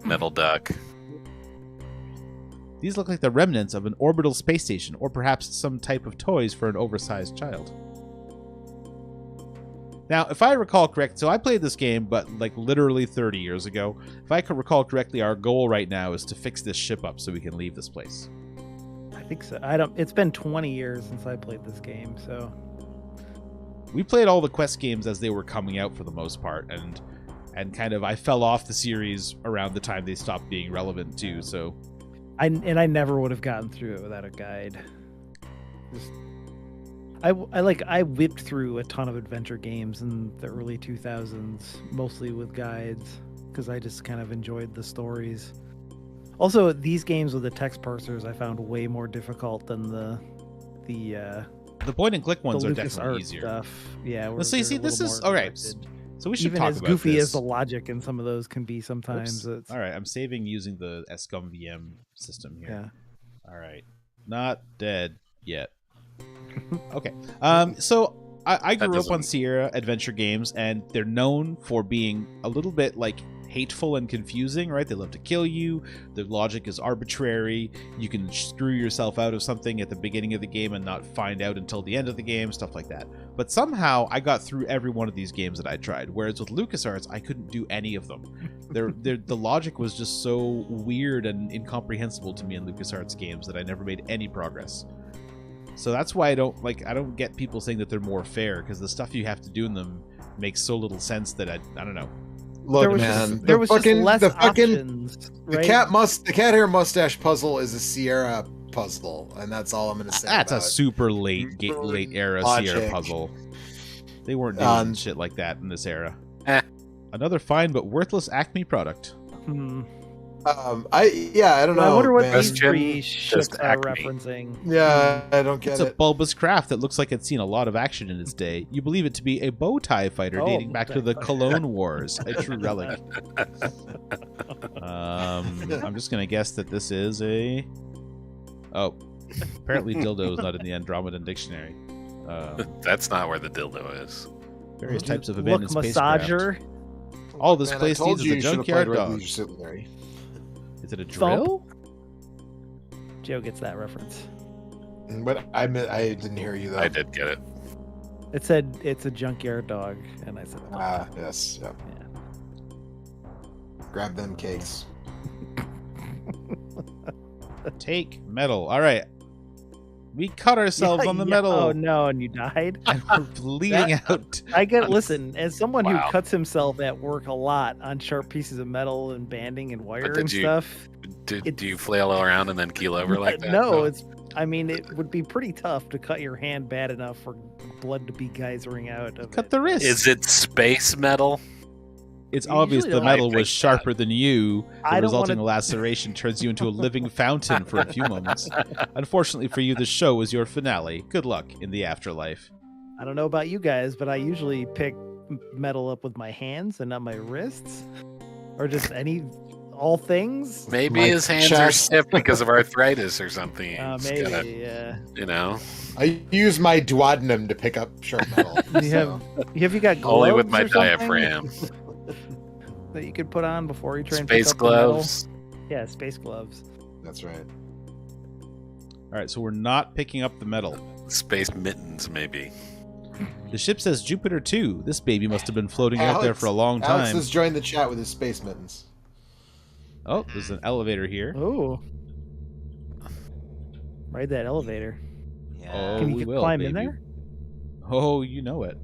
Metal duck. These look like the remnants of an orbital space station, or perhaps some type of toys for an oversized child. Now, if I recall correct, so I played this game, but like literally 30 years ago. If I could recall correctly, our goal right now is to fix this ship up so we can leave this place. I think so. I don't. It's been 20 years since I played this game, so We played all the Quest games as they were coming out for the most part, and kind of I fell off the series around the time they stopped being relevant too. So I never would have gotten through it without a guide. Just, I whipped through a ton of adventure games in the early 2000s, mostly with guides, because I just kind of enjoyed the stories. Also, these games with the text parsers I found way more difficult than the point and click ones are LucasArts definitely easier. stuff. Yeah, Let's see. they're a This little is more all right. directed. So we should Even talk as about goofy this. as the logic in some of those can be sometimes. Oops. It's, All right, I'm saving using the SCUM-VM system yeah. here. All right, not dead yet. Okay. So I That grew up on doesn't- Sierra adventure games, and they're known for being a little bit like hateful and confusing, right? They love to kill you. The logic is arbitrary. You can screw yourself out of something at the beginning of the game and not find out until the end of the game, stuff like that. But somehow I got through every one of these games that I tried, whereas with LucasArts, I couldn't do any of them. The logic was just so weird and incomprehensible to me in LucasArts games that I never made any progress. So that's why I don't get people saying that they're more fair, because the stuff you have to do in them makes so little sense that I don't know. Look, was man, just, there was just less options. the Right? the cat hair mustache puzzle is a Sierra puzzle, and that's all I'm gonna say. That's a about it. super late era Sierra Logic. puzzle. They weren't doing shit like that in this era. Another fine but worthless Acme product. Hmm. I don't know. I wonder what man. these Question, three ships just are Acme. referencing. Yeah, I don't get It's a it. bulbous craft that looks like it's seen a lot of action in its day. You believe it to be a bow tie fighter Oh, dating back to the bow tie Cologne Wars, a true relic. I'm just gonna guess that this is a. Oh, apparently dildo is not in the Andromedan dictionary. That's not where the dildo is. Various types of Look, abandoned spacecraft. massager. All this Man, place I told needs you is a you should have junkyard played Red dog. Leisure Suit Larry. Is it a Thump. drill? Joe gets that reference. But I didn't hear you though. I did get it. It said it's a junkyard dog, and I said, Ah, yes. Yep. yeah. Grab them cakes. Take metal. All right. We cut ourselves on the metal. Oh no, and you died. And we're bleeding out. I get. Listen, as someone Wow. who cuts himself at work a lot on sharp pieces of metal and banding and wire did and you- stuff. Do you flail around and then keel over like that? No, it's. I mean, it would be pretty tough to cut your hand bad enough for blood to be geysering out of Cut it. the wrist. Is it space metal? It's You obvious usually the don't metal think was sharper than you. The I don't resulting wanna- laceration turns you into a living fountain for a few moments. Unfortunately for you, the show was your finale. Good luck in the afterlife. I don't know about you guys, but I usually pick metal up with my hands and not my wrists, or just all things. Maybe My his hands are chest. stiff because of arthritis or something. He's Maybe, gotta, yeah. you know, I use my duodenum to pick up sharp metal. Have you got gloves only with my or something diaphragm. that you could put on before you try and Space pick up the metal? gloves. Yeah, space gloves. That's right. All right, so we're not picking up the metal. Space mittens, maybe. The ship says Jupiter 2. This baby must have been floating out there for a long Alex time. has joined the chat with his space mittens. Oh, there's an elevator here. Oh. Ride that elevator. Oh, Can we you will, climb in baby. there? Oh, you know it.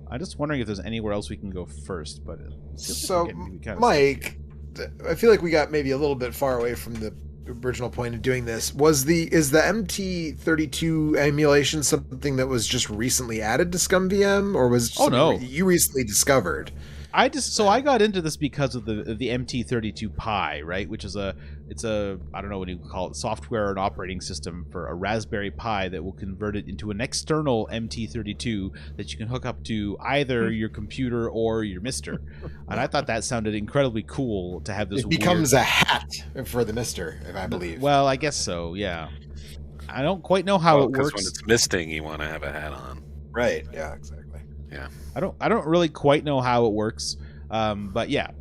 I'm just wondering if there's anywhere else we can go first, but So, Mike, I feel like we got maybe a little bit far away from the original point of doing this. Is the MT-32 emulation something that was just recently added to ScumVM, or was it something you recently discovered? I got into this because of the MT-32 Pi, right? Which is it's a I don't know what you call it, software or an operating system for a Raspberry Pi that will convert it into an external MT-32 that you can hook up to either your computer or your Mister. And I thought that sounded incredibly cool to have this. It becomes a hat for the Mister, if I believe. Well, I guess so. Yeah. I don't quite know how it works. When it's misting, you want to have a hat on. Right. Yeah. Exactly. Yeah. I don't really quite know how it works, but yeah,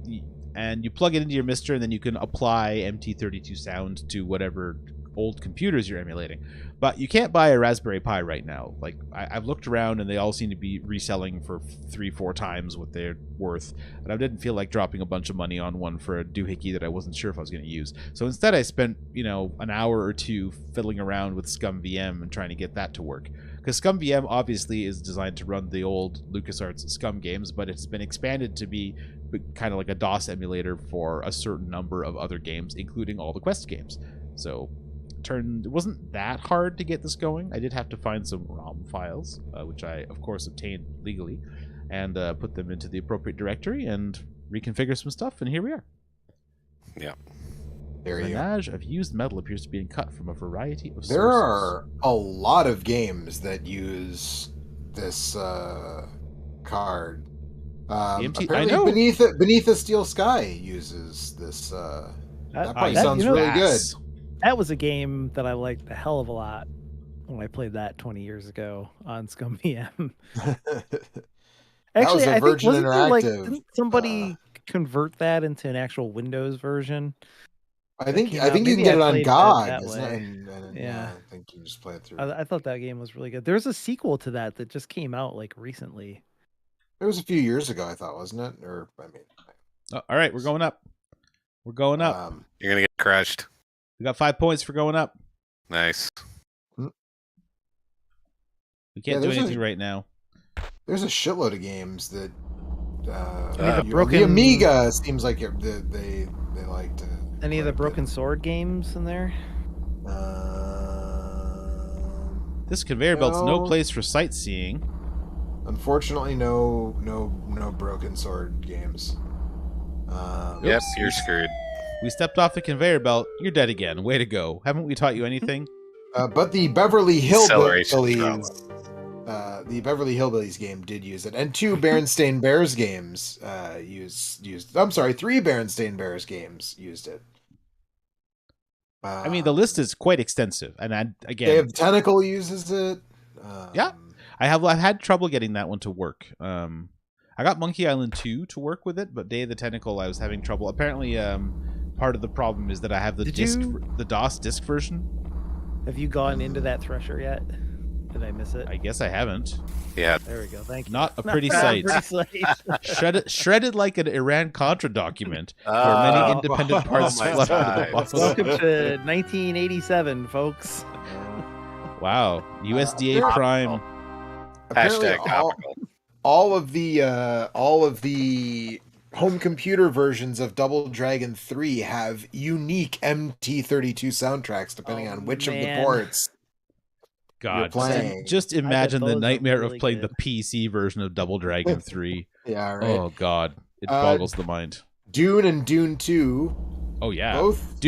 and you plug it into your Mister, and then you can apply MT-32 sound to whatever old computers you're emulating. But you can't buy a Raspberry Pi right now. Like I've looked around, and they all seem to be reselling for 3-4 times what they're worth, and I didn't feel like dropping a bunch of money on one for a doohickey that I wasn't sure if I was going to use. So instead, I spent an hour or two fiddling around with ScumVM and trying to get that to work. Because ScumVM obviously is designed to run the old LucasArts Scum games, but it's been expanded to be kind of like a DOS emulator for a certain number of other games, including all the Quest games. So it wasn't that hard to get this going. I did have to find some ROM files, which I, of course, obtained legally, and put them into the appropriate directory and reconfigure some stuff, and here we are. Yeah. There you go. Menage of used metal appears to be cut from a variety of sources. There are a lot of games that use this card. I know. Beneath the Steel Sky uses this. That probably sounds really good. That was a game that I liked a hell of a lot when I played that 20 years ago on ScumVM. Actually, I think didn't somebody convert that into an actual Windows version? I think you can get it on GOG. Yeah, I think you can just play it through. I thought that game was really good. There's a sequel to that just came out like recently. It was a few years ago, I thought, wasn't it? All right, we're going up. We're going up. You're gonna get crushed. We got 5 points for going up. Nice. We can't do anything right now. There's a shitload of games that the Amiga seems like they like to. Any of the Broken Sword games in there? This conveyor belt's no place for sightseeing. Unfortunately, no Broken Sword games. Yep, you're screwed. We stepped off the conveyor belt. You're dead again. Way to go. Haven't we taught you anything? But the Beverly Hillbillies. The Beverly Hillbillies game did use it, and 2 Berenstain Bears games used. I'm sorry, 3 Berenstain Bears games used it. I mean, the list is quite extensive, and again, Day of the Tentacle uses it. Yeah, I've had trouble getting that one to work. I got Monkey Island 2 to work with it, but Day of the Tentacle I was having trouble. Apparently, part of the problem is that I have the the DOS disc version. Have you gone into that Thresher yet? Did I miss it? I guess I haven't. Yeah. There we go. Thank you. Not a pretty sight. Shredded like an Iran-Contra document where many independent parts flutter to the bottom. Welcome to 1987, folks. Wow. USDA Prime. Hashtag topical. All of the home computer versions of Double Dragon 3 have unique MT-32 soundtracks depending on which of the ports. God, just imagine the nightmare of playing the PC version of Double Dragon 3. Yeah, right. Oh, God. It boggles the mind. Dune and Dune 2. Oh, yeah. Both.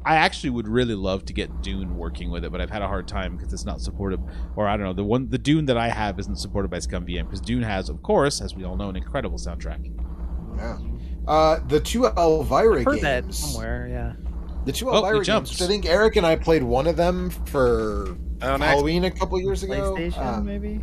I actually would really love to get Dune working with it, but I've had a hard time because it's not supported. Or I don't know. The Dune that I have isn't supported by ScumVM because Dune has, of course, as we all know, an incredible soundtrack. Yeah. The two Elvira I've heard that games. somewhere. Yeah. The two Oh, he Elvira games, jumps. which I think Eric and I played one of them for Oh, nice. Halloween a couple years ago. PlayStation, maybe.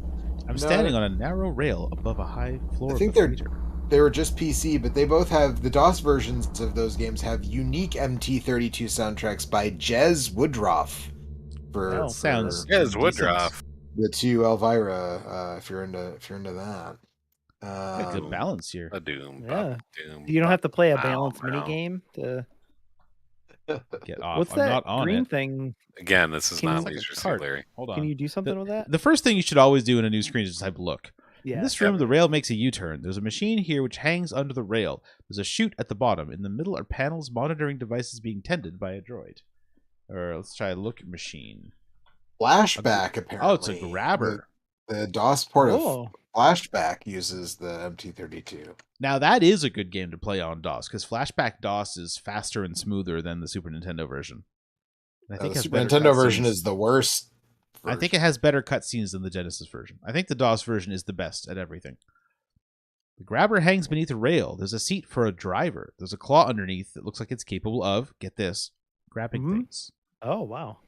I'm No, standing on a narrow rail above a high floor. I think of the they're- theater. They were just PC, but they both have the DOS versions of those games have unique MT-32 soundtracks by Jez Woodruff. Oh, sounds Yes, decent. Woodruff. The two Elvira, if you're into that. Got good balance here. A doom. Yeah. Doom. You don't have to play a Wow, balanced wow. mini game to. Get off. What's I'm that not on green it. thing? Again, this is Can not you- Leisure Like a Suit cart. Larry. Hold on. Can you do something with that? The first thing you should always do in a new screen is just type look. Yeah. In this room, the rail makes a U-turn. There's a machine here which hangs under the rail. There's a chute at the bottom. In the middle are panels monitoring devices being tended by a droid. Or let's try look machine. Flashback, apparently. Oh, it's a grabber. The DOS port of Oh. Flashback uses the MT-32. Now that is a good game to play on DOS because Flashback DOS is faster and smoother than the Super Nintendo version. And I think The it has Super better Nintendo version cutscenes. is the worst. I think it has better cutscenes than the Genesis version. I think the DOS version is the best at everything. The grabber hangs beneath a rail. There's a seat for a driver. There's a claw underneath that looks like it's capable of, get this, grabbing Mhm. things. Oh wow.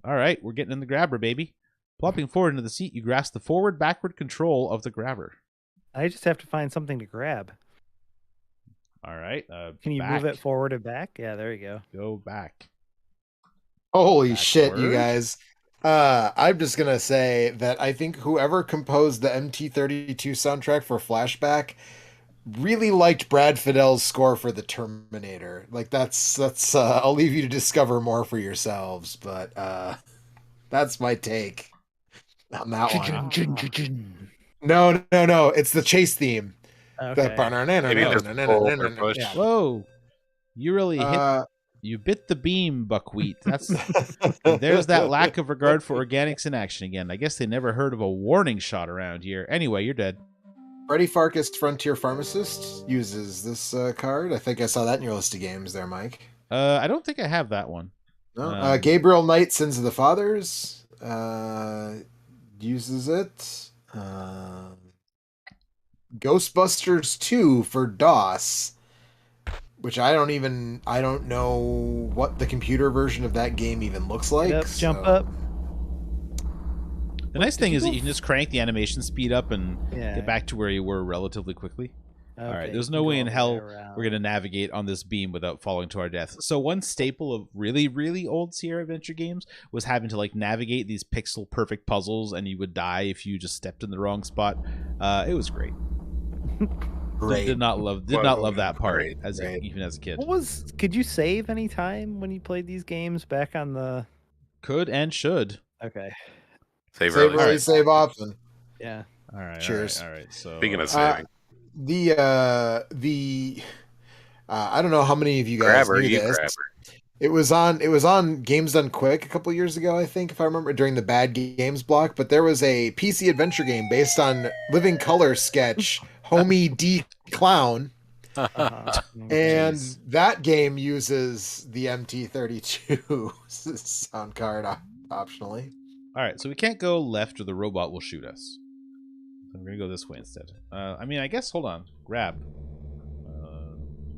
All right, we're getting in the grabber, baby. Plopping forward into the seat, you grasp the forward-backward control of the grabber. I just have to find something to grab. All right. Can you back. move it forward and back? Yeah, there you go. Go back. Holy shit, you Backward. guys. I'm just going to say that I think whoever composed the MT-32 soundtrack for Flashback really liked Brad Fidel's score for the Terminator. Like that's I'll leave you to discover more for yourselves, but that's my take on that one. No, it's the chase theme. Okay. Maybe just pull or push. Yeah. Whoa. You really hit. You bit the beam, buckwheat. There's that lack of regard for organics in action again. I guess they never heard of a warning shot around here. Anyway, you're dead. Freddy Farkas Frontier Pharmacist uses this card. I think I saw that in your list of games there, Mike. I don't think I have that one. No? Gabriel Knight, Sins of the Fathers uses it. Ghostbusters 2 for DOS, which I don't know what the computer version of that game even looks like. Yep, jump so- up. The nice thing you is that go you can just crank the animation speed up and Yeah. get back to where you were relatively quickly. All right, Okay, there's you no can way go in all the hell way around. we're going to navigate on this beam without falling to our death. So one staple of really, really old Sierra Adventure games was having to like navigate these pixel perfect puzzles, and you would die if you just stepped in the wrong spot. It was great. Great. Did not love that part Great, even as a kid. Could you save any time when you played these games back on the? Could and should. Okay. Save Save early. early, save often. Yeah. All right. Cheers. All right. So Speaking of saving, The I don't know how many of you guys grabber, knew you this. grabber. It was on Games Done Quick a couple years ago, I think, if I remember, during the Bad Games block. But there was a PC adventure game based on Living Color sketch Homie D Clown, Uh-huh. and Jeez. that game uses the MT-32 sound card optionally. all right. So we can't go left, or the robot will shoot us. So we're gonna go this way instead. I mean, I guess. Hold on. Grab.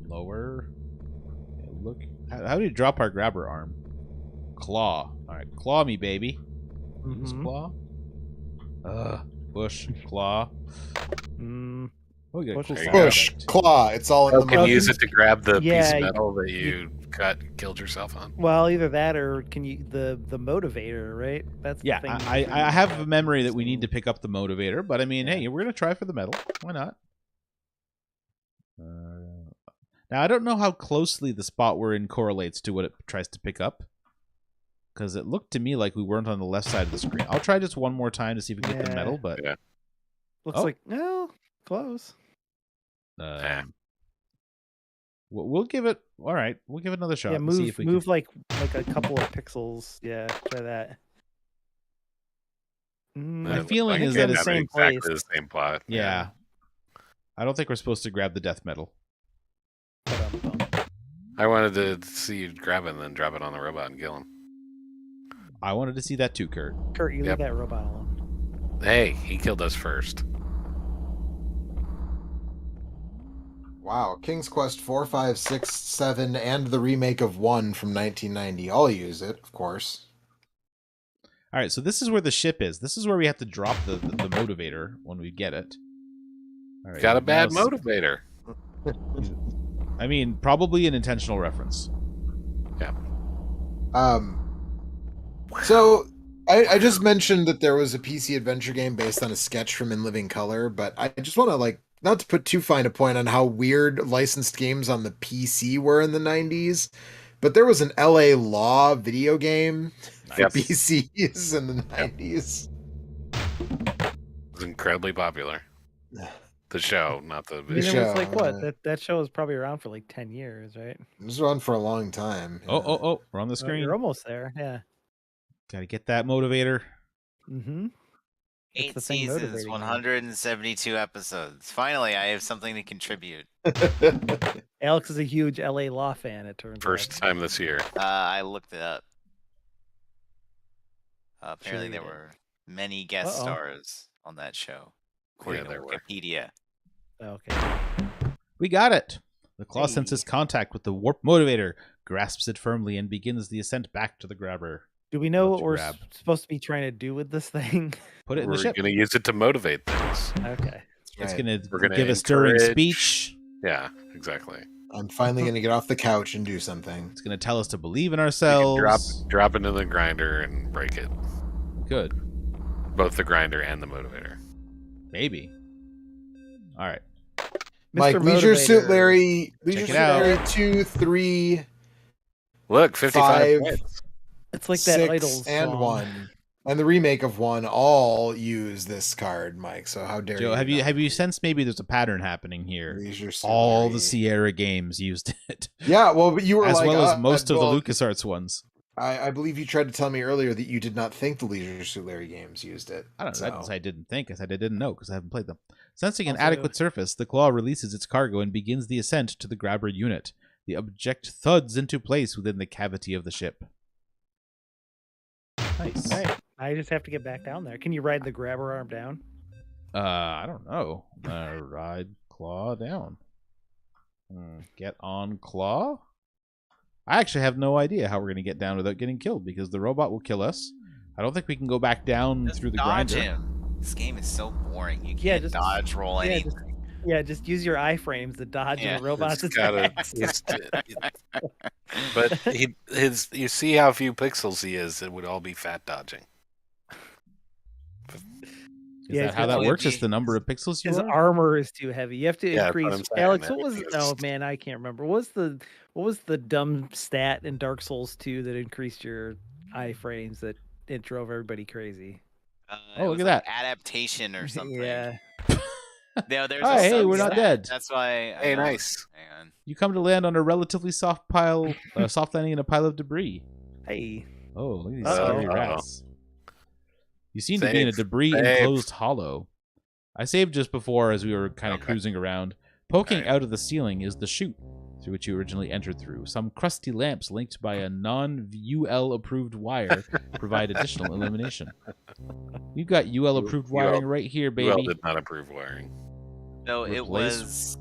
Lower. Okay, look. How do you drop our grabber arm? Claw. All right. Claw me, baby. This Mhm. claw. Push. Claw. Mm, Oh, we got a Push cool is sound Push, effect. claw. It's all in Oh, the can mouth. you use it to grab the piece Yeah, of metal that you killed yourself on? well, either that or can you the motivator, right? That's the Yeah, thing I have a memory that we need to pick up the motivator, but I mean, hey, we're gonna try for the metal. Why not? Now I don't know how closely the spot we're in correlates to what it tries to pick up, because it looked to me like we weren't on the left side of the screen. I'll try just one more time to see if we can get the Yeah. metal, but Yeah. Looks Oh. like no close. we'll give it. All right, we'll give it another shot. Yeah, and see move if we move can... like a couple of pixels. Yeah, try that. My Mm, feeling think is they're that the it's same exactly place. the same plot. Yeah, I don't think we're supposed to grab the death metal. I wanted to see you grab it and then drop it on the robot and kill him. I wanted to see that too, Kurt. Kurt, you Yep. leave that robot alone. Hey, he killed us first. Wow, King's Quest 4, 5, 6, 7, and the remake of 1 from 1990. I'll use it, of course. All right, so this is where the ship is. This is where we have to drop the motivator when we get it. All right, Got a bad now- motivator. I mean, probably an intentional reference. So I just mentioned that there was a PC adventure game based on a sketch from In Living Color, but I just want to not to put too fine a point on how weird licensed games on the PC were in the 90s, but there was an LA Law video game for Yep. PCs in the 90s. It was incredibly popular. The show, not the I mean, video. it was show, like what? yeah. That show was probably around for like 10 years, right? It was on for a long time. Oh, we're on the Oh, screen. you're almost there. Yeah. Gotta get that motivator. Mm-hmm. It's 8 the thing seasons, motivating you. 172 episodes. Finally, I have something to contribute. Alex is a huge LA Law fan, it turns First out. time this year. I looked it up. Apparently, you there did. were many guest Uh-oh. stars on that show, according Yeah, to there were. Wikipedia. Okay. We got it. The claw Hey. senses contact with the warp motivator, grasps it firmly, and begins the ascent back to the grabber. Do we know Let's what we're grab. supposed to be trying to do with this thing? Put it in the We're ship. going to use it to motivate things. Okay. It's Right. gonna We're gonna give a stirring encourage- speech. Yeah, exactly. I'm finally going to get off the couch and do something. It's gonna tell us to believe in You can ourselves. drop into the grinder and break it. Good. Both the grinder and the motivator. Maybe. All right. Mike, Mr. Leisure Suit Motivator. Larry, Check Leisure it Suit out. Larry 2, 3, Look, 55 5, points. It's like that 6, Idols and song. 1. And the remake of 1 all use this card, Mike. So how dare Joe, you? have you sensed maybe there's a pattern happening here? Leisure Suit All Larry. the Sierra games used it, Yeah, well, but you were as like, well as most of well, the LucasArts ones. I believe you tried to tell me earlier that you did not think the Leisure Suit Larry games used it. I don't know. I didn't So- say I didn't think. I said I didn't know because I haven't played them. Sensing an Also- adequate surface, the claw releases its cargo and begins the ascent to the grabber unit. The object thuds into place within the cavity of the ship. Nice. All right. I just have to get back down there. Can you ride the grabber arm down? I don't know. Ride claw down. Get on claw? I actually have no idea how we're going to get down without getting killed because the robot will kill us. I don't think we can go back down Just through the dodge grinder. him. This game is so boring. You Yeah, can't just- dodge roll yeah, anything. Yeah, just use your iframes to dodge Yeah, the robot's It's gotta- attacks. But you see how few pixels he is, it would all be fat dodging. Is Yeah, that it's how that gonna works? be- It's the number of pixels you His are? armor is too heavy. You have to Yeah, that's what increase. I'm saying, Alex, man. what was? It's- Oh man, I can't remember. What was the dumb stat in Dark Souls 2 that increased your iframes that it drove everybody crazy? Oh, It look was at like that. adaptation or something. Yeah. No, there's Oh, a hey, we're substat. not dead. That's why. Hey, nice. Hang on. You come to land on a relatively soft pile, soft landing in a pile of debris. Hey. Oh, look at these Uh-oh. scary rats. You seem to be in a Save. debris Save. enclosed hollow. I saved just before as we were kind of Okay. cruising around. Poking Alright. out of the ceiling is the chute through which you originally entered through. Some crusty lamps linked by a non-UL approved wire provide additional illumination. You've got UL approved UL wiring right here, baby. Well, did not approve wiring. No, it Replace- was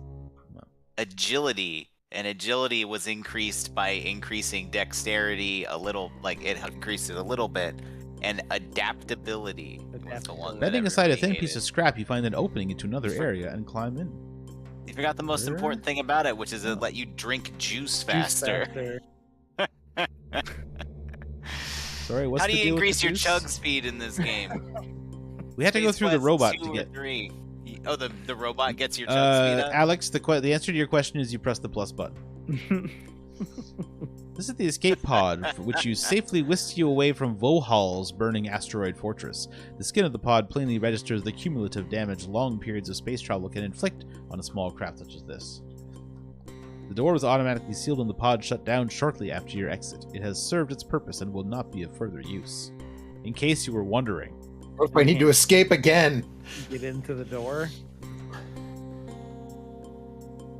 agility, and agility was increased by increasing dexterity a little. Like it increased it a little bit, and adaptability was the one. that Bending aside a thin everybody piece of hated. scrap, you find an opening into another area and climb in. You forgot the most Sure. important thing about it, which is it let you drink juice faster. Sorry, what's How do the you deal with increase the your juice? chug speed in this game? We have to go Space through the Quest robot 2 to or get. 3. Oh, the robot gets your chug speed up. Alex, the answer to your question is you press the plus button. This is the escape pod, for which you safely whisk you away from Vohal's burning asteroid fortress. The skin of the pod plainly registers the cumulative damage long periods of space travel can inflict on a small craft such as this. The door was automatically sealed and the pod shut down shortly after your exit. It has served its purpose and will not be of further use. In case you were wondering. What if I need to escape again? Get into the door.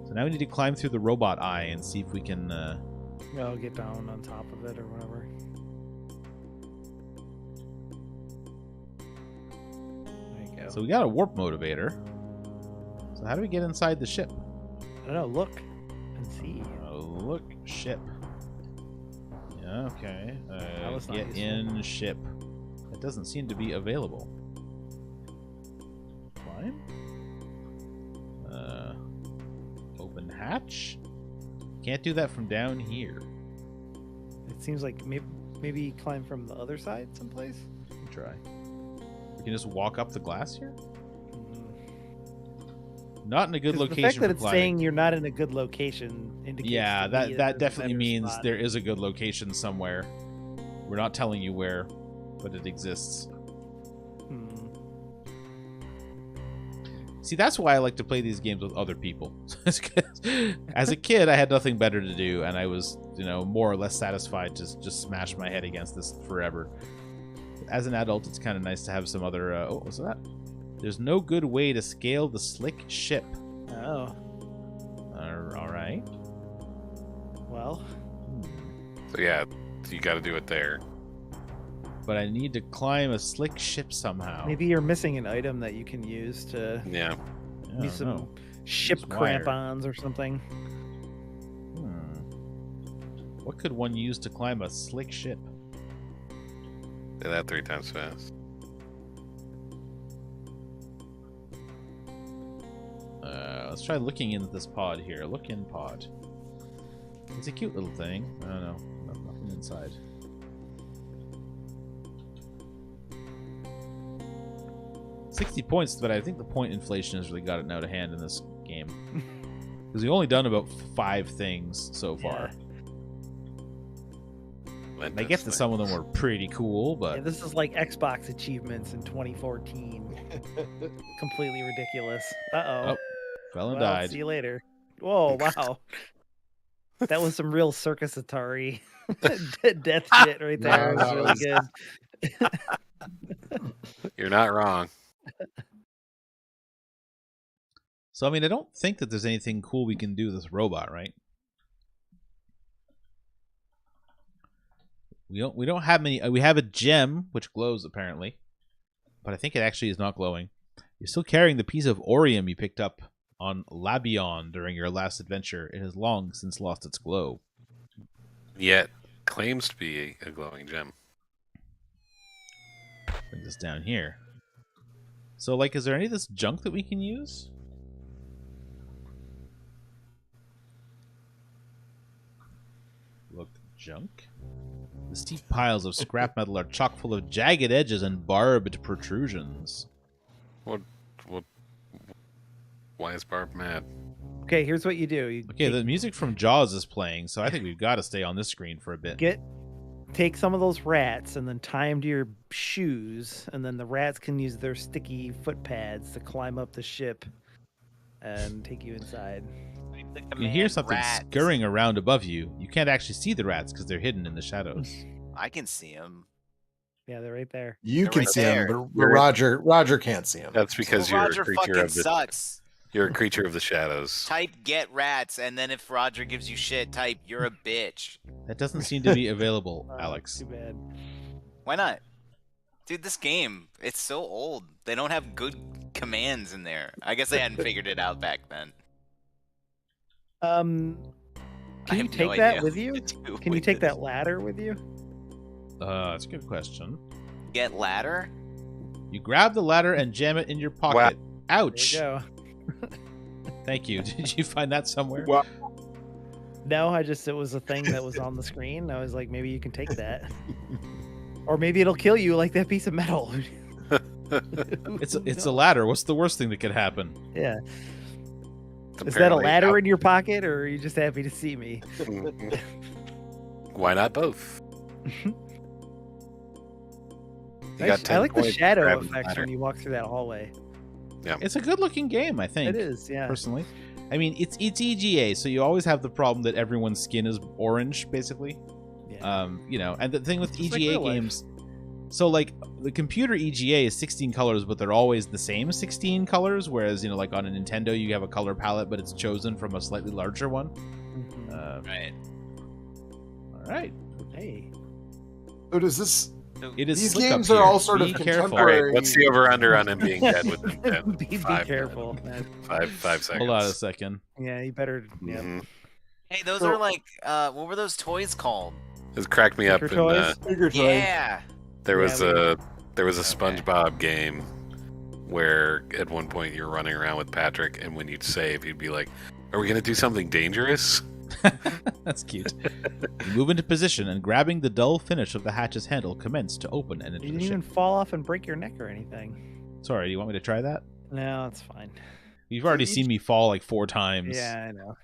So now we need to climb through the robot eye and see if we can... I'll get down on top of it or whatever. There you go. So we got a warp motivator. So how do we get inside the ship? I don't know. Look and see. Look, ship. Yeah, okay. was not Get useful. in ship. It doesn't seem to be available. Climb? Open hatch? Can't do that from down here. It seems like maybe climb from the other side someplace. Try. We can just walk up the glass here? Mm. Not in a good 'Cause location the fact that for it's climbing. saying you're not in a good location indicates. Yeah, to me that there's a definitely better means spot. there is a good location somewhere. We're not telling you where, but it exists. Hmm. See, that's why I like to play these games with other people. As a kid, I had nothing better to do, and I was, more or less satisfied to just smash my head against this forever. As an adult, it's kind of nice to have some other... what's that? There's no good way to scale the slick ship. Oh, All right. well. So yeah, you got to do it there. But I need to climb a slick ship somehow. Maybe you're missing an item that you can use to Yeah. I use don't some know. ship Use wire. crampons or something. What could one use to climb a slick ship? Say that 3 times fast. Let's try looking into this pod here. Look in pod. It's a cute little thing. I don't know. Nothing inside. $60 points, but I think the point inflation has really got it out of hand in this game. Because we've only done about 5 things so far. I get that some of them were pretty cool, but... Yeah, this is like Xbox achievements in 2014. Completely ridiculous. Uh-oh. Oh, fell and Well, died. see you later. Whoa, wow. That was some real Circus Atari death shit right there. It was really good. You're not wrong. So, I mean, I don't think that there's anything cool we can do with this robot, right? We don't have many. We have a gem which glows apparently, but I think it actually is not glowing. You're still carrying the piece of Orium you picked up on Labion during your last adventure. It has long since lost its glow. Yet claims to be a glowing gem. Bring this down here. So, like, is there any of this junk that we can use? Look, junk. The steep piles of scrap metal are chock full of jagged edges and barbed protrusions. What? Why is Barb mad? Okay, here's what you do. You Okay, the music from Jaws is playing, so I think we've got to stay on this screen for a bit. take some of those rats and then tie them to your shoes, and then the rats can use their sticky foot pads to climb up the ship and take you inside. You hear something scurrying around above you. You can't actually see the rats because they're hidden in the shadows. I can see them. Yeah, they're right there. You They're can right see there. him, but Roger can't see him. That's because Well, you're Roger a creature fucking of the sucks. you're a creature of the shadows. Type get rats, and then if Roger gives you shit, type you're a bitch. That doesn't seem to be available, Alex. Too bad. Why not? Dude, this game, it's so old. They don't have good commands in there. I guess they hadn't figured it out back then. I Can you have take no that idea with what you? to do Can you with take this. that ladder with you? That's a good question. Get ladder? You grab the ladder and jam it in your pocket. There Ouch! you go. Thank you. Did you find that somewhere? Well, No, it was a thing that was on the screen. I was like, maybe you can take that. Or maybe it'll kill you like that piece of metal. It's a ladder. What's the worst thing that could happen? Yeah. Is that a Apparently, ladder in your pocket, or are you just happy to see me? Why not both? You got I 10 like the points for shadow grabbing the effects ladder. when you walk through that hallway. It's a good-looking game, I think. It is, yeah. Personally, I mean, it's EGA, so you always have the problem that everyone's skin is orange, basically. Yeah. And the thing with Just like EGA real life. games, so like the computer EGA is 16 colors, but they're always the same 16 colors. Whereas like on a Nintendo, you have a color palette, but it's chosen from a slightly larger one. Mhm. Right. All right. Hey. so does this It is These slick up games are here. all sort of Be careful. All right, contemporary. what's the over/under on him being dead within 10? Be Five- careful. 5 seconds. Hold on a second. Yeah, you better. Yeah. Mhm. Hey, those So- are like, what were those toys called? This cracked me up. Clicker In, toys? Bigger toys. Yeah. there was Yeah, a SpongeBob game where at one point you're running around with Patrick, and when you'd save, he'd be like, "Are we gonna do something dangerous?" That's cute. You move into position, and grabbing the dull finish of the hatch's handle, commence to open and You enter didn't the even ship. fall off and break your neck or anything. Sorry, do you want me to try that? No, it's fine. You've already seen me fall like 4 times. Yeah, I know.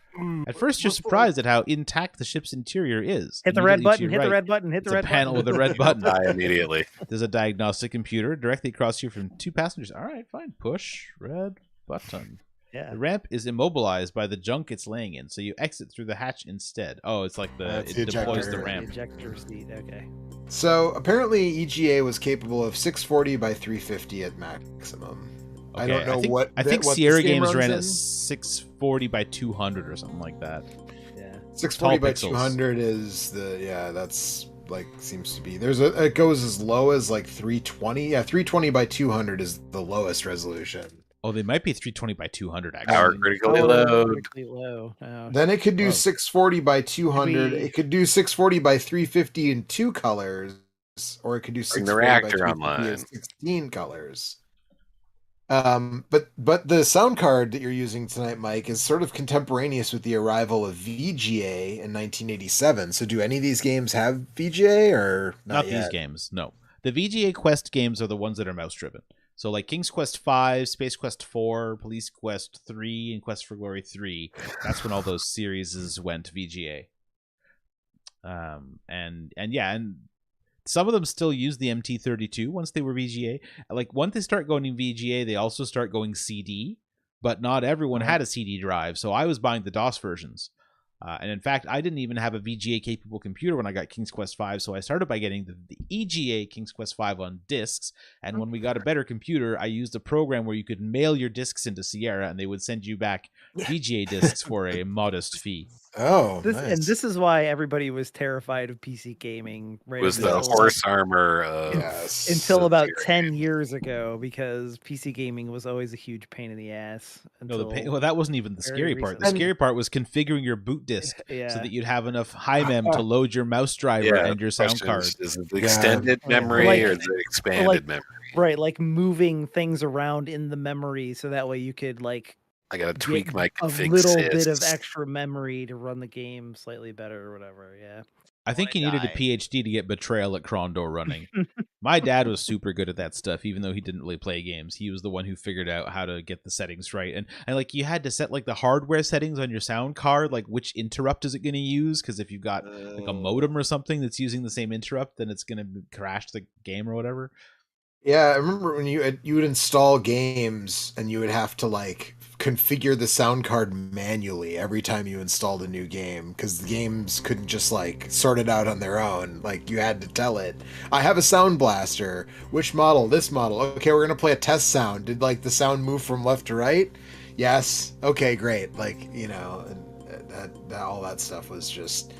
At first, you're surprised at how intact the ship's interior is. Hit the red Immediately to button. your Hit the right, red button. Hit the it's red a panel button. with a red button. Die immediately. There's a diagnostic computer directly across you from 2 passengers. All right, fine. Push red button. Yeah. The ramp is immobilized by the junk it's laying in, so you exit through the hatch instead. Oh, it's like That's it the deploys ejector. the ramp. Ejector seat. Okay. So apparently EGA was capable of 640 by 350 at maximum. I Okay, don't know what. I think what Sierra this game Games ran runs at in. 640 by 200 or something like that. Yeah. 640 by pixels. 200 is that's like seems to be. It goes as low as like 320. Yeah, 320 by 200 is the lowest resolution. Oh, they might be 320 by 200 actually. Power critically Oh, low. critically low. Oh. Then it could do Oh. 640 by 200. We- It could do 640 by 350 in 2 colors, or it could do Bring the 640 by reactor 350 in online. 16 colors. But the sound card that you're using tonight, Mike, is sort of contemporaneous with the arrival of VGA in 1987. So do any of these games have VGA or Not yet? these games, no. The VGA Quest games are the ones that are mouse driven. So like King's Quest 5, Space Quest 4, Police Quest 3, and Quest for Glory 3. That's when all those series went VGA. And some of them still use the MT-32 once they were VGA. Like once they start going in VGA, they also start going CD, but not everyone had a CD drive. So I was buying the DOS versions. And in fact, I didn't even have a VGA capable computer when I got King's Quest 5, so I started by getting the EGA King's Quest 5 on discs. And when we got a better computer, I used a program where you could mail your discs into Sierra, and they would send you back VGA discs for a modest fee. Oh, This nice. and this is why everybody was terrified of PC gaming. Right Was the until, horse armor of Yes. until about Sierra 10 years ago, because PC gaming was always a huge pain in the ass. No, Until, well, that wasn't even the very scary part. The recently. scary part was configuring your boot disk yeah. so that you'd have enough high mem to load your mouse driver and your sound card. Is it the extended Yeah. memory Like- or the expanded memory? Right, like moving things around in the memory so that way you could like I gotta get tweak my a config little bit of sys. extra memory to run the game slightly better or whatever. Yeah. I think he Wanna needed a die. PhD to get Betrayal at Krondor running. My dad was super good at that stuff, even though he didn't really play games. He was the one who figured out how to get the settings right. And like you had to set like the hardware settings on your sound card, like which interrupt is it going to use? Because if you've got like a modem or something that's using the same interrupt, then it's going to crash the game or whatever. Yeah, I remember when you would install games and you would have to like configure the sound card manually every time you installed a new game because the games couldn't just like sort it out on their own. Like you had to tell it, I have a sound blaster. Which model? This model. Okay, we're gonna play a test sound. Did like the sound move from left to right? Yes. Okay, great. Like that all that stuff was just.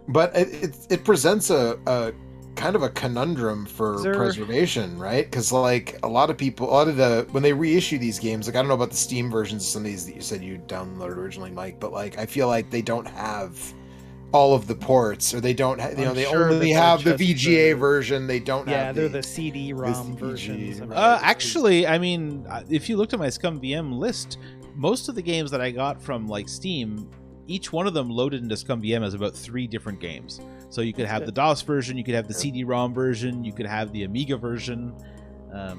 But it presents a kind of a conundrum for preservation, right? Because like a lot of when they reissue these games, like I don't know about the Steam versions of some of these that you said you downloaded originally, Mike, but like I feel like they don't have all of the ports, or they don't have, they sure only that have the they're just VGA the- version. They don't Yeah, have they're the CD-ROM the versions. VG. Actually, I mean, if you looked at my Scum VM list, most of the games that I got from like Steam, each one of them loaded into Scum VM as about 3 different games. So you could have the DOS version, you could have the CD-ROM version, you could have the Amiga version.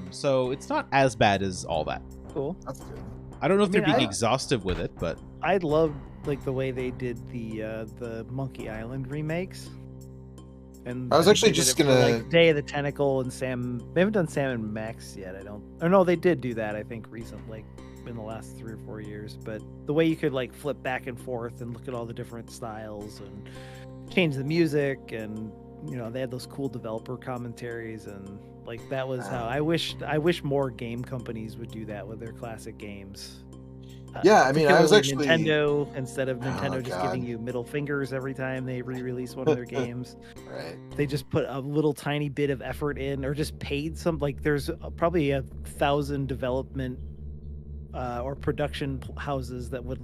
So it's not as bad as all that. Cool. That's good. I don't know if they're mean, being exhaustive with it, but I loved like the way they did the Monkey Island remakes. And I was think actually they did just it for, gonna- like Day of the Tentacle and Sam. They haven't done Sam and Max yet. I don't. Or no, they did do that. I think recently, in the last 3 or 4 years. But the way you could like flip back and forth and look at all the different styles and change the music, and they had those cool developer commentaries, and like that was how I wish more game companies would do that with their classic games. Yeah, I mean, I was particularly actually Nintendo, instead of Oh, Nintendo just giving God. you middle fingers every time they re-release one of their games. right. They just put a little tiny bit of effort in, or just paid some. Like, there's probably 1,000 development or production houses that would,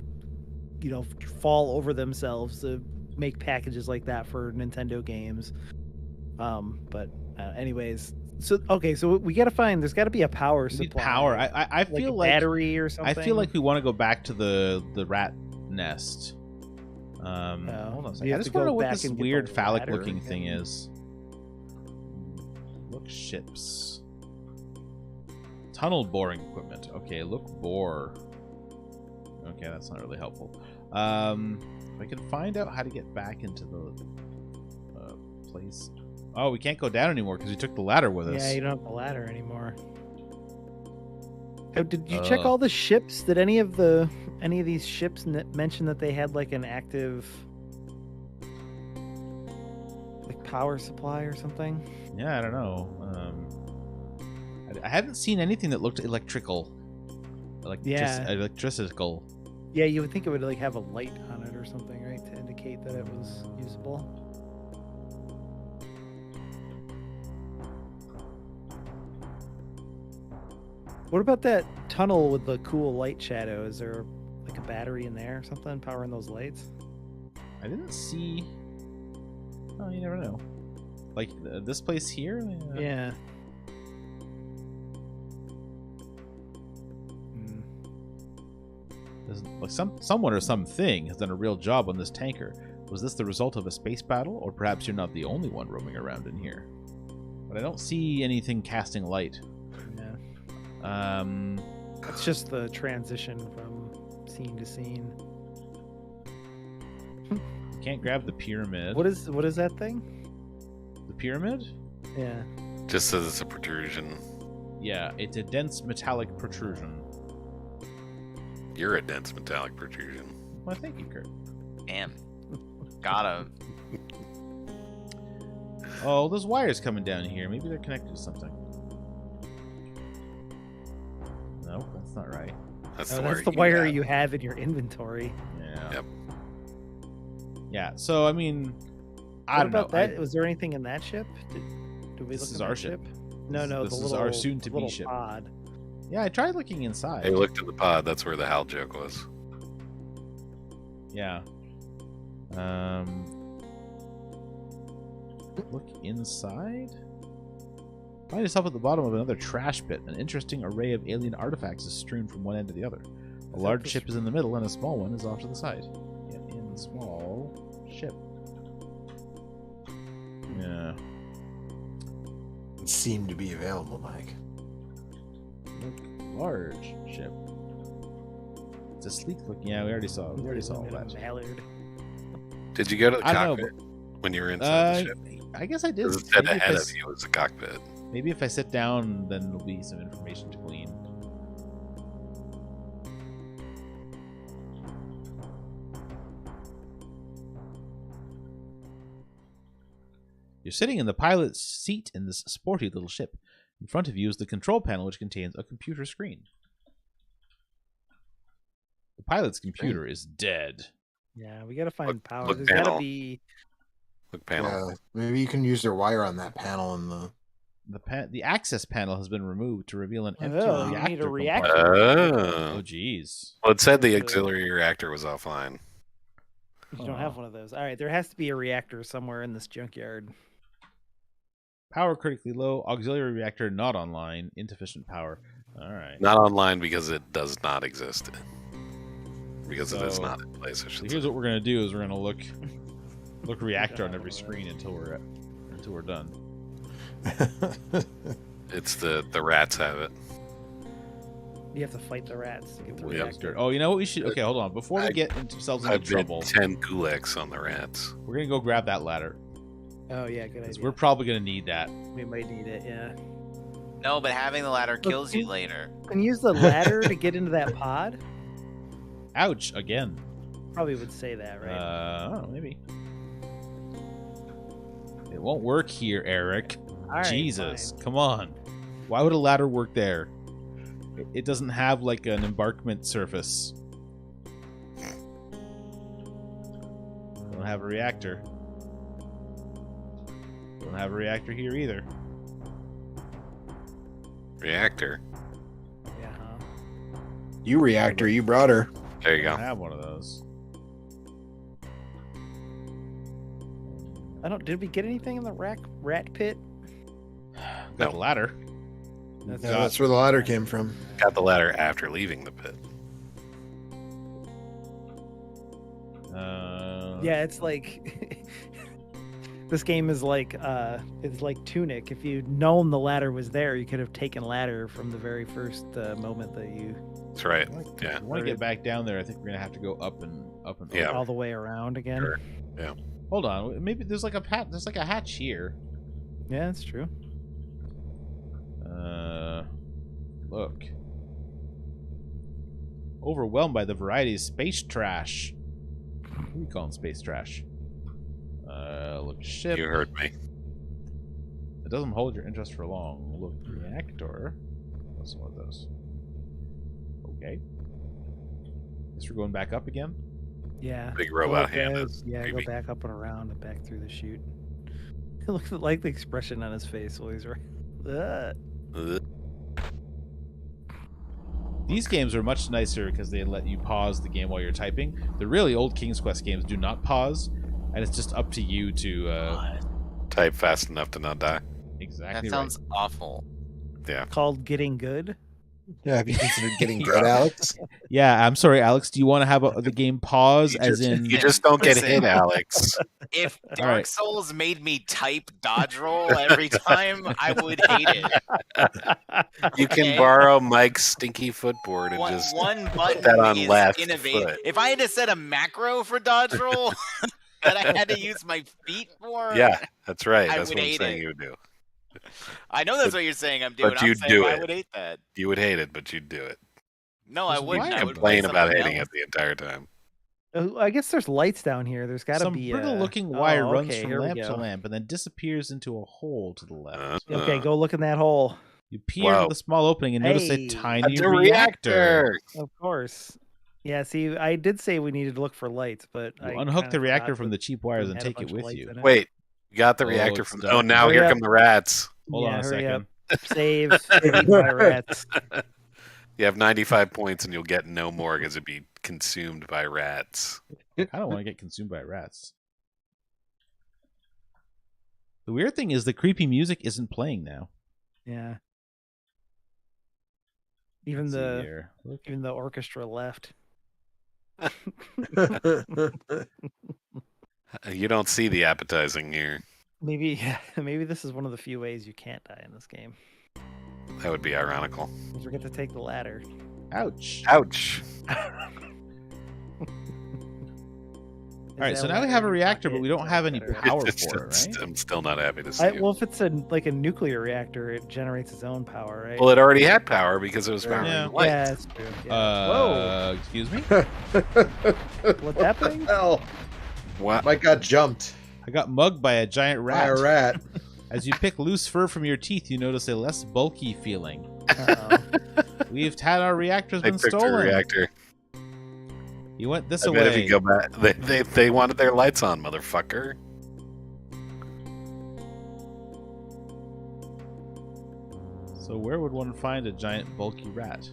fall over themselves to make packages like that for Nintendo games. But anyways, so we gotta find. There's got to be a power We need supply. power. I like feel a like battery or something. I feel like we want to go back to the rat nest. Hold on a second. you I have just to want to go know what back this and get the weird phallic ladder looking again. thing is. Look ships. Tunnel boring equipment. Okay, look bore. Okay, that's not really helpful. If I can find out how to get back into the place. Oh, we can't go down anymore because we took the ladder with us. Yeah, you don't have the ladder anymore. Oh, did you check all the ships? Did any of these ships mention that they had like an active like power supply or something? Yeah, I don't know. I haven't seen anything that looked electrical. Electrical. Yeah, you would think it would like have a light on it or something, right, to indicate that it was usable. What about that tunnel with the cool light shadow? Is there like a battery in there or something powering those lights? I didn't see. Oh, you never know. Like this place here. Yeah. Like someone or something has done a real job on this tanker. Was this the result of a space battle, or perhaps you're not the only one roaming around in here? But I don't see anything casting light. Yeah. It's just the transition from scene to scene. Can't grab the pyramid. What is that thing? The pyramid? Yeah. Just says it's a protrusion. Yeah, it's a dense metallic protrusion. You're a dense metallic protrusion. Well, thank you, Kurt. Damn. Got him. Oh, those wires coming down here. Maybe they're connected to something. No, that's not right. That's the wire you have in your inventory. Yeah. Yep. Yeah. So I mean, I What don't know. about that? Was there anything in that ship? Did we This look is at our that ship. No, no, This the is little, our soon-to-be little ship. pod. Yeah, I tried looking inside. They looked at the pod. That's where the Hal joke was. Yeah. Look inside. Find yourself at the bottom of another trash pit. An interesting array of alien artifacts is strewn from one end to the other. A large ship is in the middle, and a small one is off to the side. Get in small ship. Yeah. It seemed to be available, Mike. Look, large ship. It's a sleek looking. Yeah, we already saw all that. Mallard. Did you go to the I don't know, cockpit when you were inside the ship? I guess I did. 'Cause it said Maybe if ahead I of you was the cockpit. Maybe if I sit down, then there'll be some information to glean. You're sitting in the pilot's seat in this sporty little ship. In front of you is the control panel, which contains a computer screen. The pilot's computer is dead. Yeah, we gotta find power. look There's gotta panel. be. Look panel. Yeah, maybe you can use their wire on that panel in the. The access panel has been removed to reveal an empty Oh, you reactor. need a compartment. reactor. Oh, Oh. jeez. Well, it said the That's auxiliary reactor was offline. You don't have one of those. All right, there has to be a reactor somewhere in this junkyard. Power critically low. Auxiliary reactor not online. Insufficient power. All right. Not online because it does not exist. Because it is So- not in place. I So should here's say. what we're gonna do: is we're gonna look reactor on every screen until we're done. It's the rats have it. You have to fight the rats to get the Yep. reactor. Oh, you know what we should? Okay, hold on. Before we I- get ourselves I into bid trouble, 10 gulags on the rats. we're gonna go grab that ladder Oh yeah, good because idea. we're probably gonna need that. We might need it. Yeah. No, but having the ladder kills you later. Can you use the ladder to get into that pod? Ouch! Again. Probably would say that, right? I don't know, maybe. It won't work here, Eric. All right, Jesus, fine. come on. Why would a ladder work there? It doesn't have like an embarkment surface. Don't have a reactor. Don't have a reactor here either. Reactor. Yeah. Huh? You reactor, you brought her. There you I don't go. have one of those. I don't. Did we get anything in the rat pit? Got the ladder. Yeah, that's where the ladder came from. Got the ladder after leaving the pit. Yeah, it's like this game is like it's like Tunic. If you'd known the ladder was there, you could have taken ladder from the very first moment that you That's right. Yeah. If we want to get back down there, I think we're gonna have to go up and Yeah. all the way around again. Sure. Yeah. Hold on, maybe there's like a hatch here. Yeah, that's true. Look. Overwhelmed by the variety of space trash. What are you calling space trash? Look, ship. You heard me. It doesn't hold your interest for long. Look, reactor. What's one of those? Okay. Guess we're going back up again. Yeah. Big Go robot up, hand guys. is Yeah, creepy. go back up and around and back through the chute. It looks like the expression on his face while he's right. Ugh. These games are much nicer because they let you pause the game while you're typing. The really old King's Quest games do not pause, and it's just up to you to Type fast enough to not die. exactly. That sounds awful. Yeah. Called Getting Good. Yeah, have you considered getting good, Alex? Right. Yeah, I'm sorry, Alex. Do you want to have the game pause, as in? You just don't get Listen. hit, Alex. If All Dark right. Souls made me type dodge roll every time, I would hate it. You can Okay. borrow Mike's stinky footboard and One, just one button that on is left innovative. foot. If I had to set a macro for dodge roll that I had to use my feet for, Yeah, that's right. I That's would what I'm hate saying it. you would do. I know that's But- what you're saying I'm doing. but I'm you'd saying do I it. would hate that. You would hate it, but you'd do it. No, I Just wouldn't. why I would play Complain about something hating else. it the entire time. I guess there's lights down here. There's got to Some be brittle-looking oh, wire runs okay, from here we lamp to go. lamp and then disappears into a hole to the left. Okay, go look in that hole. You peer Whoa. into the small opening and notice a Hey. tiny It's a reactor. reactor. Of course. Yeah, see, I did say we needed to look for lights, but You I unhook kinda the reactor forgot from the that cheap wires it and had a take it bunch of with lights you. in it. Wait, you got the Oh, reactor it's from. done. Oh, now Hurry here up. come the rats. Hold on a hurry second. up. Save. Eat my rats. You have 95 points and you'll get no more because it'd be consumed by rats. I don't want to get consumed by rats. The weird thing is the creepy music isn't playing now. Yeah. Even Let's see the here. Look. even the orchestra left. You don't see the appetizing here. Maybe maybe this is one of the few ways you can't die in this game. That would be ironical. You forget to take the ladder. Ouch. Ouch. Is All right, that so now we ladder have a in your reactor, but pocket? we don't have any Better. power It's- for it, it's- right? I'm still not happy to see it. Well, if it's like a nuclear reactor, it generates its own power, right? Well, it already had power because it was powering Yeah. the lights. Yeah, that's true. Yeah. Excuse me? What's happening? Hell, What? Mike got jumped I got mugged by a giant by a rat. rat. As you pick loose fur from your teeth, you notice a less bulky feeling. Uh-oh. We've had our reactors They been took the stolen. reactor. You went this I bet if away. you go back, they wanted their lights on, motherfucker. So where would one find a giant bulky rat?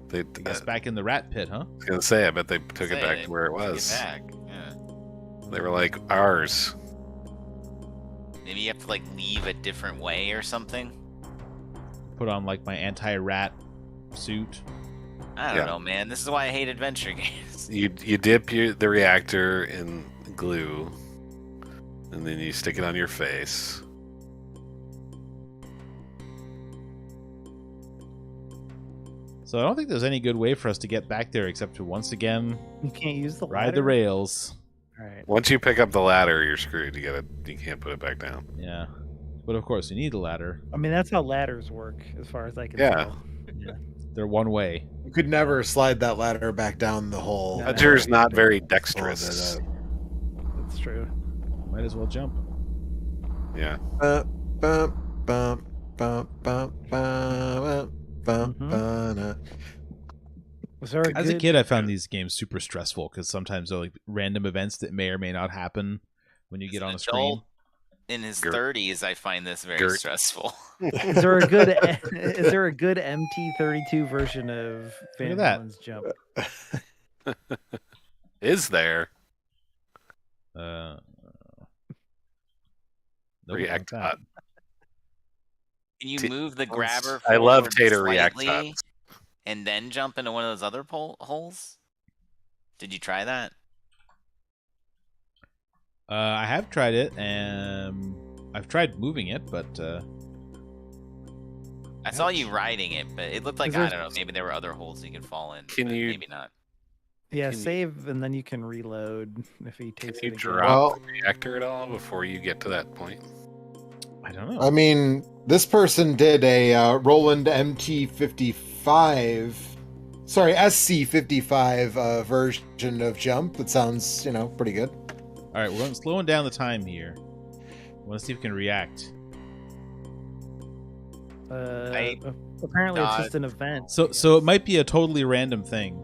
They, I guess back in the rat pit, huh? I was gonna say, I bet they took it back Say, to where it take was. back. Yeah. They were like ours. Maybe you have to like leave a different way or something. Put on like my anti-rat suit. I don't Yeah. know, man. This is why I hate adventure games. You dip the reactor in glue, and then you stick it on your face. So I don't think there's any good way for us to get back there except to once again You can't use the ride ladder? the rails. All right. Once you pick up the ladder, you're screwed. You can't put it back down. Yeah. But of course, you need a ladder. I mean, that's how ladders work, as far as I can Yeah. tell. Yeah. They're one way. You could never slide that ladder back down the hole. No. Ledger's not very Hold dexterous. it That's true. Might as well jump. Yeah. up. Bump, bump, bump, bump, bump, bump, bump, Mhm. bump. Was there As a good- kid, I found these games super stressful because sometimes they're like random events that may or may not happen when you As get an on a screen. adult in his Gert. 30s, I find this very Gert. stressful. Is there a good is there a good MT-32 version of Van Look at that. Halen's Jump? Is there? Nope, React not that. Hot. Can you T- move the grabber I love forward Tater React slightly Hots. and then jump into one of those other holes? Did you try that? I have tried it, and I've tried moving it, but I saw you riding it, but it looked like, Is there- I don't know, maybe there were other holes you could fall in. Can but you- Maybe not. Yeah, Can you- save and then you can reload if he Can takes you it again. drop Well- the reactor at all before you get to that point? I don't know. I mean, this person did a Roland MT-55, sorry, SC-55 version of Jump. That sounds, pretty good. All right, we're slowing down the time here. I want to see if we can react. Apparently, it's just an event. So it might be a totally random thing.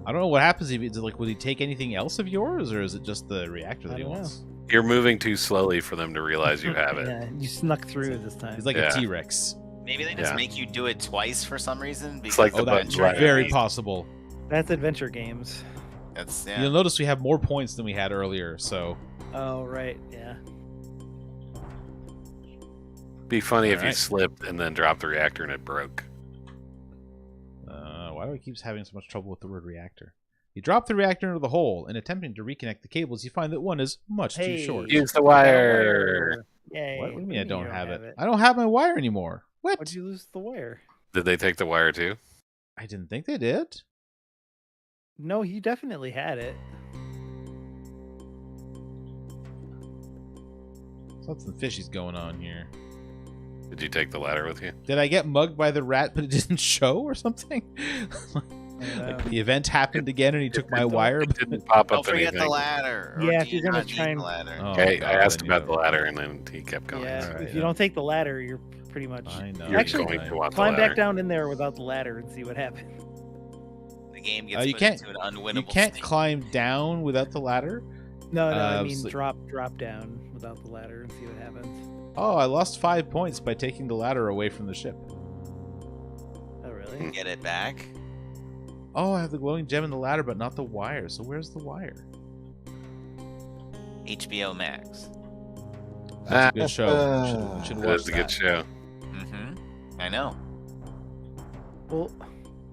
I don't know what happens if it's like. Would he take anything else of yours, or is it just the reactor that I he don't know. wants? You're moving too slowly for them to realize you have it. Yeah, you snuck through this time. He's like Yeah. a T-Rex. Maybe they just Yeah. make you do it twice for some reason. It's like because the Oh, of that's Black very Beast. possible. That's adventure games. That's, yeah. You'll notice we have more points than we had earlier. So Oh right, yeah. Be funny if you Alright. slipped and then dropped the reactor and it broke. why do I keep having so much trouble with the word reactor? You drop the reactor into the hole, and attempting to reconnect the cables, you find that one is much too short. Use the wire. Yay. What do you mean I don't you have it? I don't have my wire anymore. What? Why'd you lose the wire? Did they take the wire too? I didn't think they did. No, you definitely had it. Something fishy's going on here. Did you take the ladder with you? Did I get mugged by the rat, but it didn't show or something? Like the event happened again, and he took my wire. It didn't pop Don't up forget anything. the ladder. Yeah, or if do you you're gonna not need try the and- ladder. Oh, Okay, God, I asked then about you the know. ladder and then he kept going. Yeah, Alright, if you don't take the ladder, you're pretty much I know. You're Actually, going to want climb the ladder. back down in there without the ladder and see what happens. The game gets you put can't- into an unwinnable You can't state. climb down without the ladder. No, I mean so- drop down without the ladder and see what happens. Oh, I lost 5 points by taking the ladder away from the ship. Oh really? Get it back. Oh, I have the glowing gem in the ladder, but not the wire. So where's the wire? HBO Max. That's a good show. We should That watch was a good that. show. Mm-hmm. I know. Well,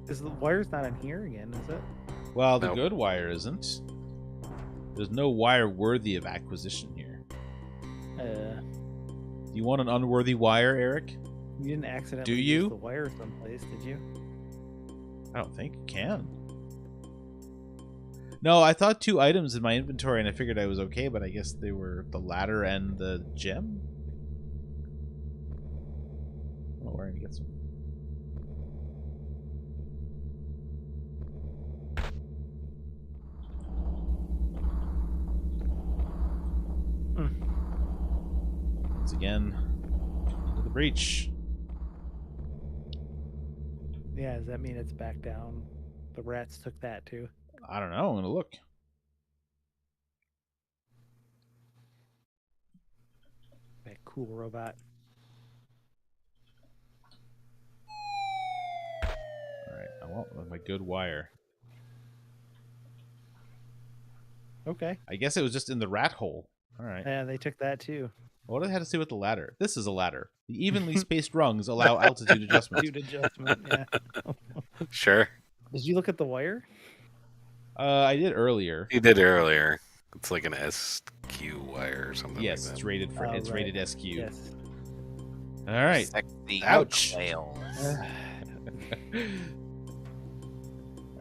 is the wire's not in here again? Is it? Well, the Nope. good wire isn't. There's no wire worthy of acquisition here. Do you want an unworthy wire, Eric? You didn't accidentally Do use you? the wire someplace, did you? I don't think you can. No, I thought 2 items in my inventory, and I figured I was okay, but I guess they were the ladder and the gem. Oh, we're gonna get some. Once again, into the breach. Yeah, does that mean it's back down? The rats took that too. I don't know. I'm gonna look. That cool robot. All right, I want my good wire. Okay. I guess it was just in the rat hole. All right. Yeah, they took that too. What does it have to do with the ladder? This is a ladder. The evenly spaced rungs allow altitude adjustment. Dude adjustment. Yeah. Sure. Did you look at the wire? I did earlier. You did earlier. It's like an SQ wire or something Yes, like it's that. rated for. Oh, It's right. rated SQ. Yes. All right. Sexy Ouch. whales.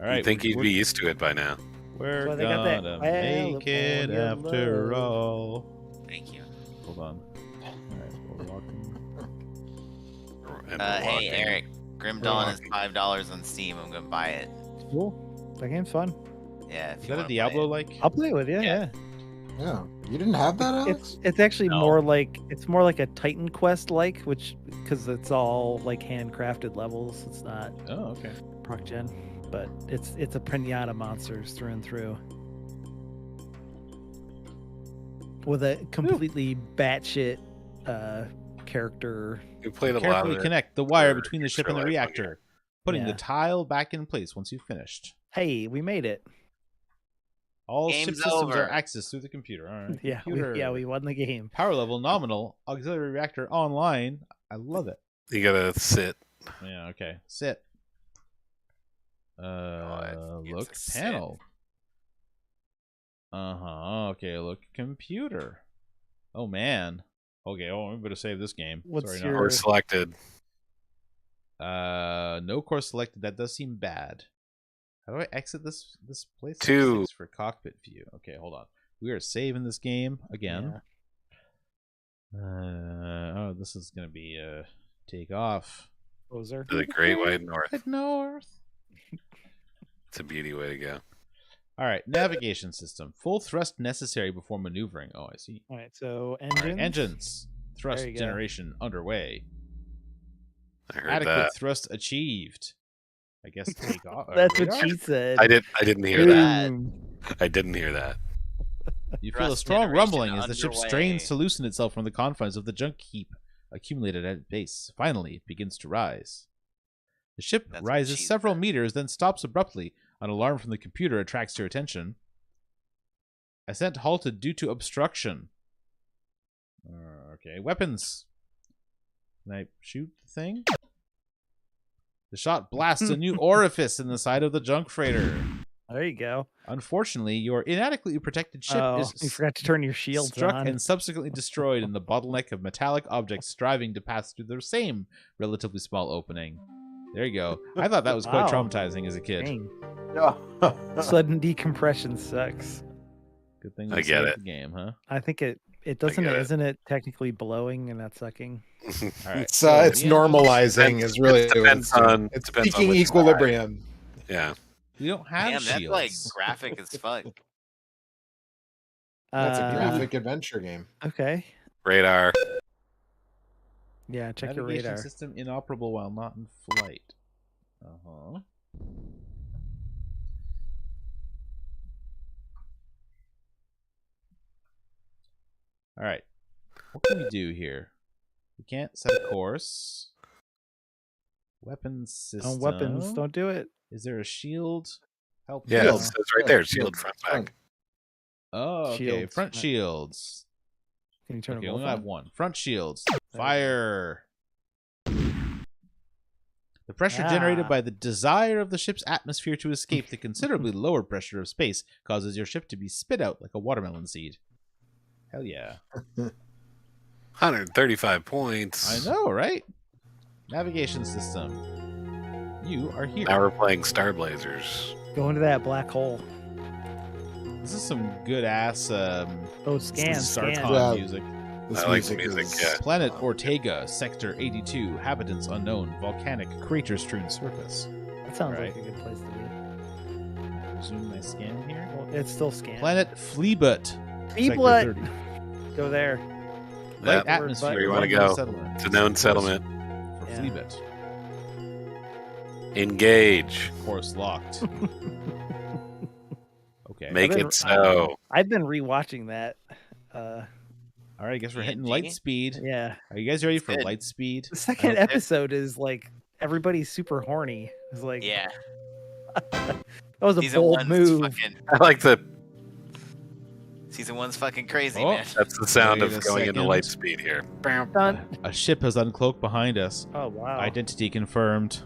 All right. You'd think you'd we're, be used to it by now. We're Well, they got that gonna make it California after love. all. Thank you. Hold on. All right, we're walking. And we're Hey, walking. Eric. Grim Dawn is $5 on Steam. I'm gonna buy it. Cool. That game's fun. Yeah. If Is you that a wanna play Diablo it. like? I'll play with you. Yeah. Yeah. Yeah, you didn't have that, Alex? It's actually No. more like a Titan Quest like, which because it's all like handcrafted levels. It's not Oh, okay. proc gen, but it's a pinata monsters through and through with a completely batshit character. We played a lot Carefully of it. connect the wire for between the ship Extra and the Life on reactor, putting the Yeah. tile back in place once you've finished. Hey, we made it. All Game's ship systems over. are accessed through the computer. All right. Yeah, Computer. we won the game. Power level nominal. Auxiliary reactor online. I love it. You gotta sit. Yeah. Okay. Sit. it's Look a sit. panel. Okay. Look computer. Oh man. Okay. Oh, I'm gonna save this game. What's Sorry, your- Or selected. no course selected. That does seem bad. How do I exit this place? 2. 6 for cockpit view. Okay, hold on. We are saving this game again. Oh, this is gonna be take off. Poser. To the Great White North. Head north. It's a beauty way to go. All right, navigation system. Full thrust necessary before maneuvering. Oh, I see. All right, so All engines. right, engines. Thrust There you go. generation underway. I heard Adequate that. thrust achieved. I guess take off. That's what radar? she said. I didn't hear that. Boom. I didn't hear that. You feel a Thrust strong generation rumbling as the ship underway. strains to loosen itself from the confines of the junk heap accumulated at base. Finally, it begins to rise. The ship That's what rises she several said. meters, then stops abruptly. An alarm from the computer attracts your attention. Ascent halted due to obstruction. Okay, weapons. Can I shoot the thing? The shot blasts a new orifice in the side of the junk freighter. There you go. Unfortunately, your inadequately protected ship Oh, is you forgot to turn your shields struck on. and subsequently destroyed in the bottleneck of metallic objects striving to pass through the same relatively small opening. There you go. I thought that was quite Wow. traumatizing as a kid. Dang. Sudden decompression sucks. Good thing I we get saved it. the game, huh? I think it doesn't. get it. Isn't it technically blowing and not sucking? All right. It's so it's the normalizing is really it depends what it's doing. on- It's depends on seeking which equilibrium. Yeah. We don't have Damn, that's shields. like graphic as fuck. That's a Uh, graphic adventure game. Okay. Radar. Yeah, check your Navigation radar. system inoperable while not in flight. Uh-huh. All right. What can we do here? We can't set a course. Weapons system. Weapons, don't do it. Is there a shield? Help. Yeah, Shield. it's right there. Shield front back. Oh, okay. Shields. Front shields. Can you turn Okay, them we both only have on? one. Front shields. There we go. Fire. The pressure generated Ah. by the desire of the ship's atmosphere to escape the considerably lower pressure of space causes your ship to be spit out like a watermelon seed. Hell yeah. 135 points. I know, right? Navigation system. You are here. Now we're playing Star Blazers. Go into that black hole. This is some good ass Oh, scan. StarCon Yeah. music. This I like the music music, is yeah. Planet Ortega, Sector 82, habitants unknown, volcanic crater-strewn surface. That sounds Right. like a good place to be. Resume my scan here. Well, it's still scan. Planet Fleabut. Fleabut. Sector 30. Go there. Light Yeah, atmosphere. where you wanna unknown go. Settlement. It's a known settlement. For Yeah. Fleabut. Engage. Course locked. Okay. Make I've been- it so. I've been rewatching that. All right, I guess we're hitting TNG? light speed. Yeah. Are you guys ready for Good. light speed? The second Okay. episode is like everybody's super horny. It's like Yeah, that was a season bold one's move. fucking I like the. season one's fucking crazy, Oh. man. That's the sound Wait of a going into second. light speed here. Done. A ship has uncloaked behind us. Oh wow. Identity confirmed.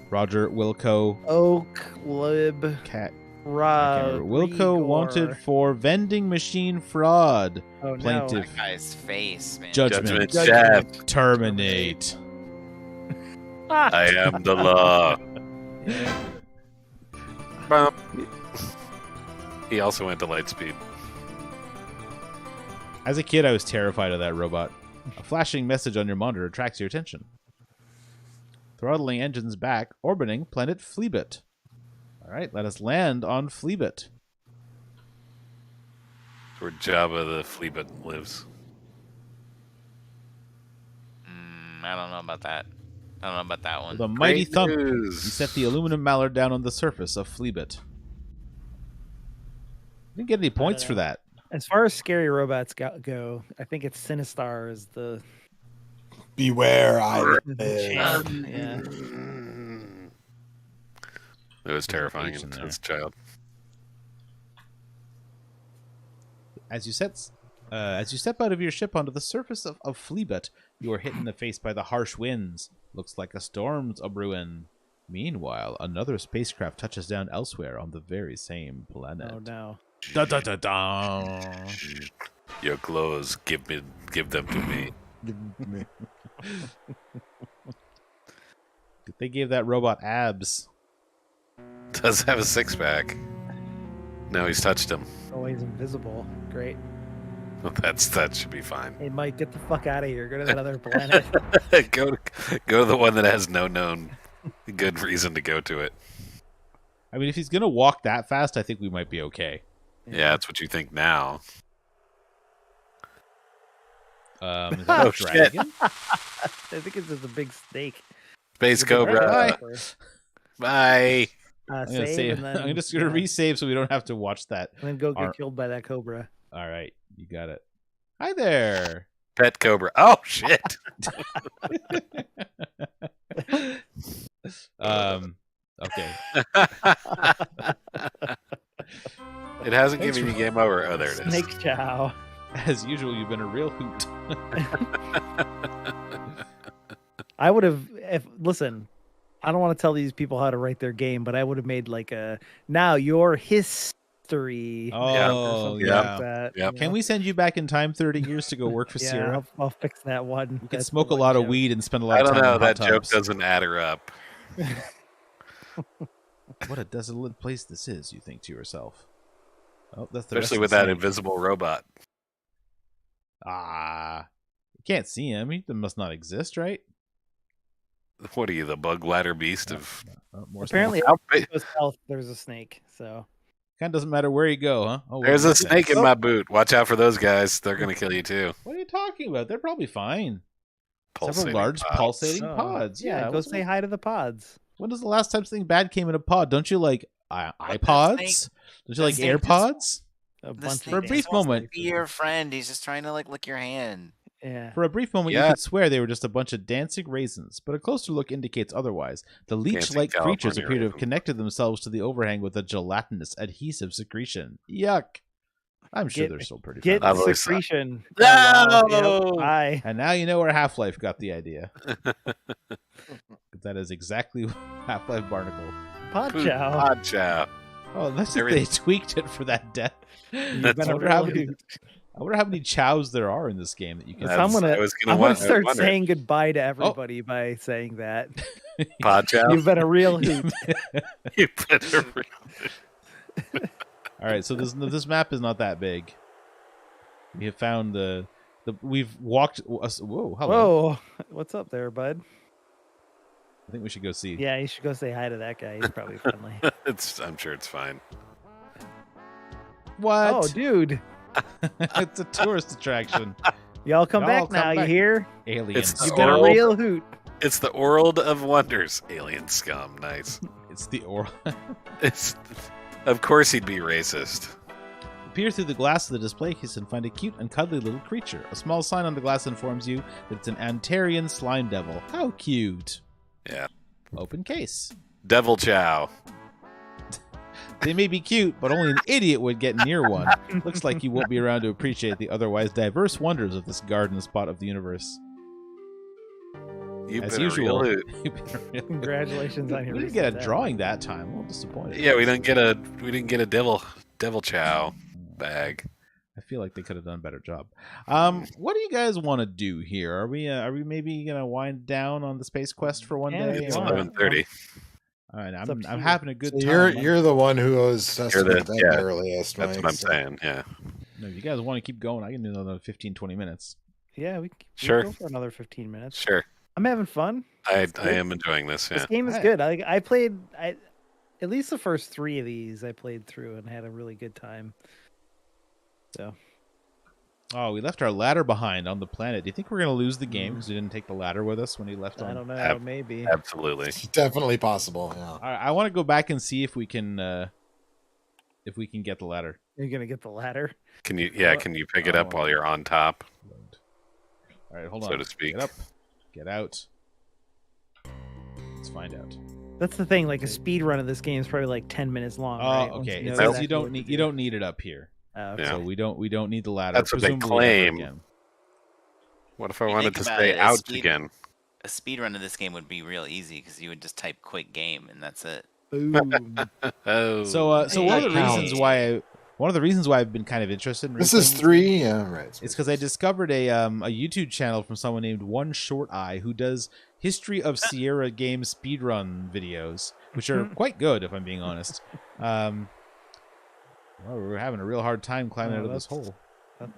Roger Wilco. Oak Lib Cat. Rob Wilco wanted for vending machine fraud. Oh, plaintiff. That guy's face, man. Judgment. Judgment. Terminate. I am the law. Bump. He also went to light speed. As a kid, I was terrified of that robot. A flashing message on your monitor attracts your attention. Throttling engines back, orbiting planet Fleabut. All right, let us land on Fleabut. Where Jabba the Fleabit lives. I don't know about that. I don't know about that one. With a mighty Great thump, news. he set the aluminum mallard down on the surface of Fleabit. Didn't get any points for know. that. As far as scary robots go, I think it's Sinistar is the Beware, I champ. Yeah. It was terrifying H in there. as a child. As you step out of your ship onto the surface of Fleabit, you are hit in the face by the harsh winds. Looks like a storm's a brewing. Meanwhile, another spacecraft touches down elsewhere on the very same planet. Oh no. Da, da, da, da. Your clothes, give them to me. They gave that robot abs. Does have a 6-pack. No, he's touched him. Oh, he's invisible. Great. That should be fine. Hey, Mike, get the fuck out of here. Go to that other planet. go to the one that has no known good reason to go to it. I mean, if he's gonna walk that fast, I think we might be okay. Yeah, that's what you think now. Is that a dragon? I think it's just a big snake. Space Is it a Cobra. dragon? Bye. I'm Save gonna save. and then, I'm just gonna resave so we don't have to watch that. and then go get Ar- killed by that cobra. All right, you got it. Hi there. Pet Cobra. Oh shit. Okay. It hasn't Thanks given you for- game over. Oh, there it is. Snake chow. As usual, you've been a real hoot. I would have listen, I don't want to tell these people how to write their game, but I would have made like a now your history. Oh, or something yeah. like that. Yep. you Can know? we send you back in time 30 years to go work for Yeah, Sierra? I'll fix that one. You can That's smoke a the one lot of joke. weed and spend a lot I of don't time know. in hot That joke tubs. doesn't add her up. What a desolate place this is, you think to yourself. Oh, that's the Especially rest with of the that scene. invisible robot. You can't see him. He must not exist, right? What are you, the bug ladder beast of? More Apparently, How big- if it goes south, there's a snake. So kind of doesn't matter where you go, huh? Oh, There's well, a snake in my boot. Watch out for those guys. They're gonna kill you too. What are you talking about? They're probably fine. Pulsating Several large pods. pulsating Oh, pods. yeah, go what's- say hi to the pods. When was the last time something bad came in a pod? Don't you like iPods? Don't you like snake just- AirPods? A The bunch snake For a of brief just wants to moment. be your friend. He's just trying to lick your hand. Yeah. For a brief moment, you Yeah. could swear they were just a bunch of dancing raisins, but a closer look indicates otherwise. The leech-like Dancing creatures California appear to have raisins. connected themselves to the overhang with a gelatinous adhesive secretion. Yuck. I'm sure Get- they're still pretty Get fun. I've always secretion. No! Oh, wow. Yep. Bye. And now you know where Half-Life got the idea. That is exactly Half-Life Barnacle. Pod Poop chow. pod chow. Oh, that's if they Everything- tweaked it for that death. You've That's been a wonder how real many- hoot. I wonder how many chows there are in this game that you can. So I'm gonna- I was I'm gonna gonna start wonder. saying goodbye to everybody by saying that. pod chow. You've been a real hoot. You better. All right, so this map is not that big. We have found we've walked. Whoa, hello. Whoa, what's up there, bud? I think we should go see. Yeah, you should go say hi to that guy. He's probably friendly. I'm sure it's fine. What? Oh, dude, It's a tourist attraction. y'all come Y'all back come now. back. You hear? Aliens. It's You've been a Oral. real hoot. It's the world of wonders. Alien scum. Nice. It's the oral. It's. Of course he'd be racist. Peer through the glass of the display case and find a cute and cuddly little creature. A small sign on the glass informs you that it's an Antarian slime devil. How cute. Yeah. Open case. Devil chow. They may be cute, but only an idiot would get near one. Looks like you won't be around to appreciate the otherwise diverse wonders of this garden spot of the universe. You've As been usual. a real hoot. Congratulations on We your. didn't get a recent drawing that time. I'm a little disappointed. Yeah, we didn't get a devil chow bag. I feel like they could have done a better job. What do you guys want to do here? Are we maybe gonna wind down on the space quest for one Yeah, day? It's Yeah. 11:30. All right, It's up I'm to you. having a good So time. you're the one who was You're estimated the- the yeah, earliest. That's Mike, what I'm so- saying. Yeah. No, if you guys want to keep going, I can do another 15, 20 minutes. Yeah, we Sure. go for another 15 minutes. Sure. I'm having fun. I good. am enjoying this. This Yeah. game is Hey. good. I played at least the first 3 of these I played through and had a really good time. So Oh, we left our ladder behind on the planet. Do you think we're gonna lose the game because we didn't take the ladder with us when he left? I don't know. Ab- Maybe. Absolutely. It's definitely possible. Yeah. I want to go back and see if we can get the ladder. You're gonna get the ladder. Can you? Yeah. Can you pick it up while you're on top? All right, hold on. So to speak. Get up. Get out. Let's find out. That's the thing. Like a speed run of this game is probably like 10 minutes long. Oh, right? Once okay. you know It says exactly what to you do. don't need it up here. Oh, okay. Yeah. So we don't need the ladder. That's what they presumably ever claim. again. What if I You wanted think to about stay it, out again? A speed run of this game would be real easy because you would just type "quick game" and that's it. Boom. Oh. So one of the reasons Hey. why I've been kind of interested in This racing is 3. Yeah, right. It's because I discovered a YouTube channel from someone named One Short Eye who does history of Sierra game speedrun videos, which are quite good, if I'm being honest. Well, we're having a real hard time climbing out of this hole.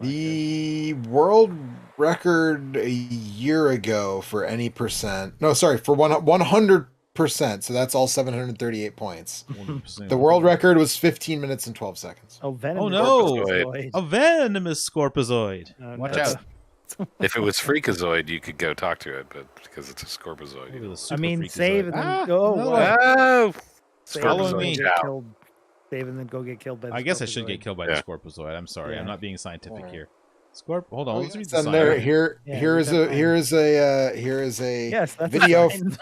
The world record a year ago for any percent. No, sorry, for 100%. So that's all 738 points. 100%. The world record was 15 minutes and 12 seconds. Oh, venom. Oh, no. Scorpizoid. A venomous Scorpizoid. Oh, Watch no. out. If it was Freakazoid, you could go talk to it, but because it's a Scorpizoid. Maybe the I super mean, freakazoid. save and then Ah, go. no. Wow. Oh! Save Follow and then me. get Ciao. killed. Save and then go get killed by the I guess I should get Scorpizoid. killed by Yeah. the Scorpizoid. I'm sorry. I'm Yeah. not being scientific Alright. here. Hold on. Let's read the And sign. there, Yeah, here is that's a Yes, that's video. a sign. Is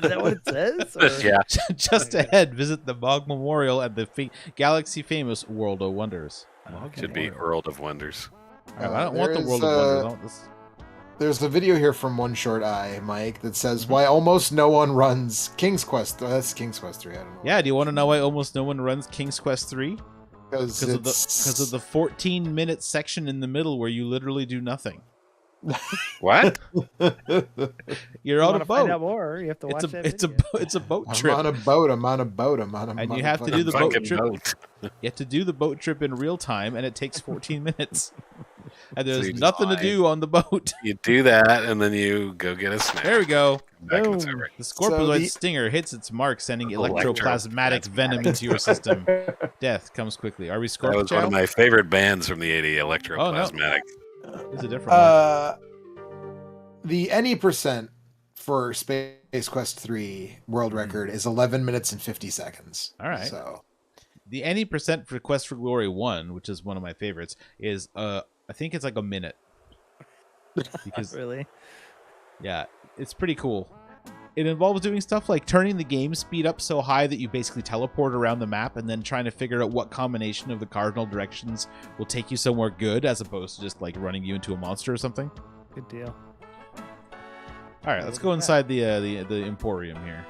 that what it says? Or- Yeah. Just Okay. ahead, visit the Bog Memorial at the galaxy famous World of Wonders. Okay. Should be World of Wonders. All right, I don't want the There's, World of Wonders. I want this. There's a video here from One Short Eye, Mike, that says why almost no one runs King's Quest. Oh, that's King's Quest 3. I don't know. Yeah, do you want to know why almost no one runs King's Quest 3? because Because of the 14-minute section in the middle where you literally do nothing. What? You're You on wanna a find out boat. more? You have to watch It's a that it's a video. it's a boat I'm trip. on a boat. I'm on a boat. I'm on a. And I'm you on a have to fucking do the boat. boat trip. boat. You have to do the boat trip in real time, and it takes 14 minutes. And So there's you just nothing to lie. do on the boat. You do that, and then you go get a snack. There we go. Back and it's Boom. over. The Scorpizoid So the- stinger hits its mark, sending Electroplasmatic electroplasmatic venom into your system. Death comes quickly. Are we That was one of Scorpichow? my favorite bands from the 80s, Electroplasmatic. It's a different one. The any percent for Space Quest 3 world record is 11 minutes and 50 seconds. All right. So The any percent for Quest for Glory 1, which is one of my favorites, is I think it's like a minute. Because Really? yeah, it's pretty cool. It involves doing stuff like turning the game speed up so high that you basically teleport around the map and then trying to figure out what combination of the cardinal directions will take you somewhere good as opposed to just like running you into a monster or something. Good deal. All right, let's go inside the Emporium here.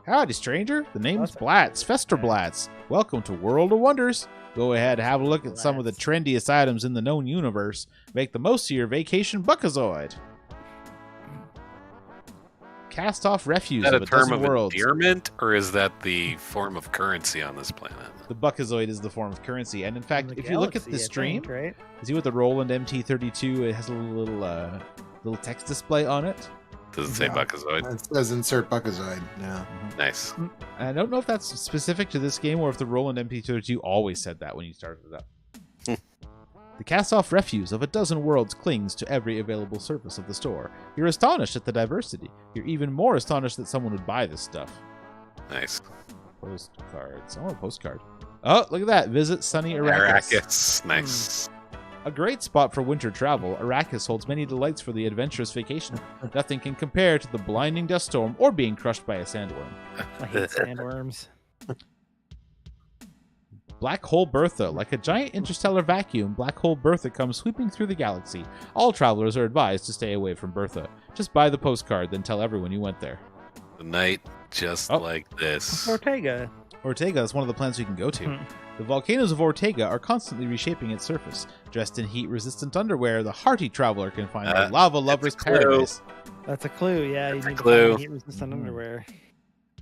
Howdy, stranger. The name's Blatz, Festerblatz. Welcome to World of Wonders. Go ahead, have a look at some of the trendiest items in the known universe. Make the most of your vacation buckazoid. Cast off refuse Is that of a a term dozen of worlds. endearment, or is that the form of currency on this planet? The buckazoid is the form of currency, and in fact, In if the you look at galaxy, the I stream, think, right? see with the Roland MT-32, it has a little text display on it. Does it say Yeah. Buckazoid? it says insert Buckazoid. Yeah. Nice. And I don't know if that's specific to this game or if the Roland MT-32 always said that when you started it up. The cast-off refuse of a dozen worlds clings to every available surface of the store. You're astonished at the diversity. You're even more astonished that someone would buy this stuff. Nice. Postcards. I want a postcard. Oh, look at that. Visit sunny Arrakis. Arrakis. Nice. A great spot for winter travel, Arrakis holds many delights for the adventurous vacation. Nothing can compare to the blinding dust storm or being crushed by a sandworm. I hate sandworms. Black Hole Bertha. Like a giant interstellar vacuum, Black Hole Bertha comes sweeping through the galaxy. All travelers are advised to stay away from Bertha. Just buy the postcard, then tell everyone you went there. The night just Oh. like this. Ortega. Ortega is one of the planets we can go to. Hmm. The volcanoes of Ortega are constantly reshaping its surface. Dressed in heat-resistant underwear, the hearty traveler can find the lava lover's a clue. paradise. That's a clue. Yeah, you That's a need clue. to find heat-resistant underwear.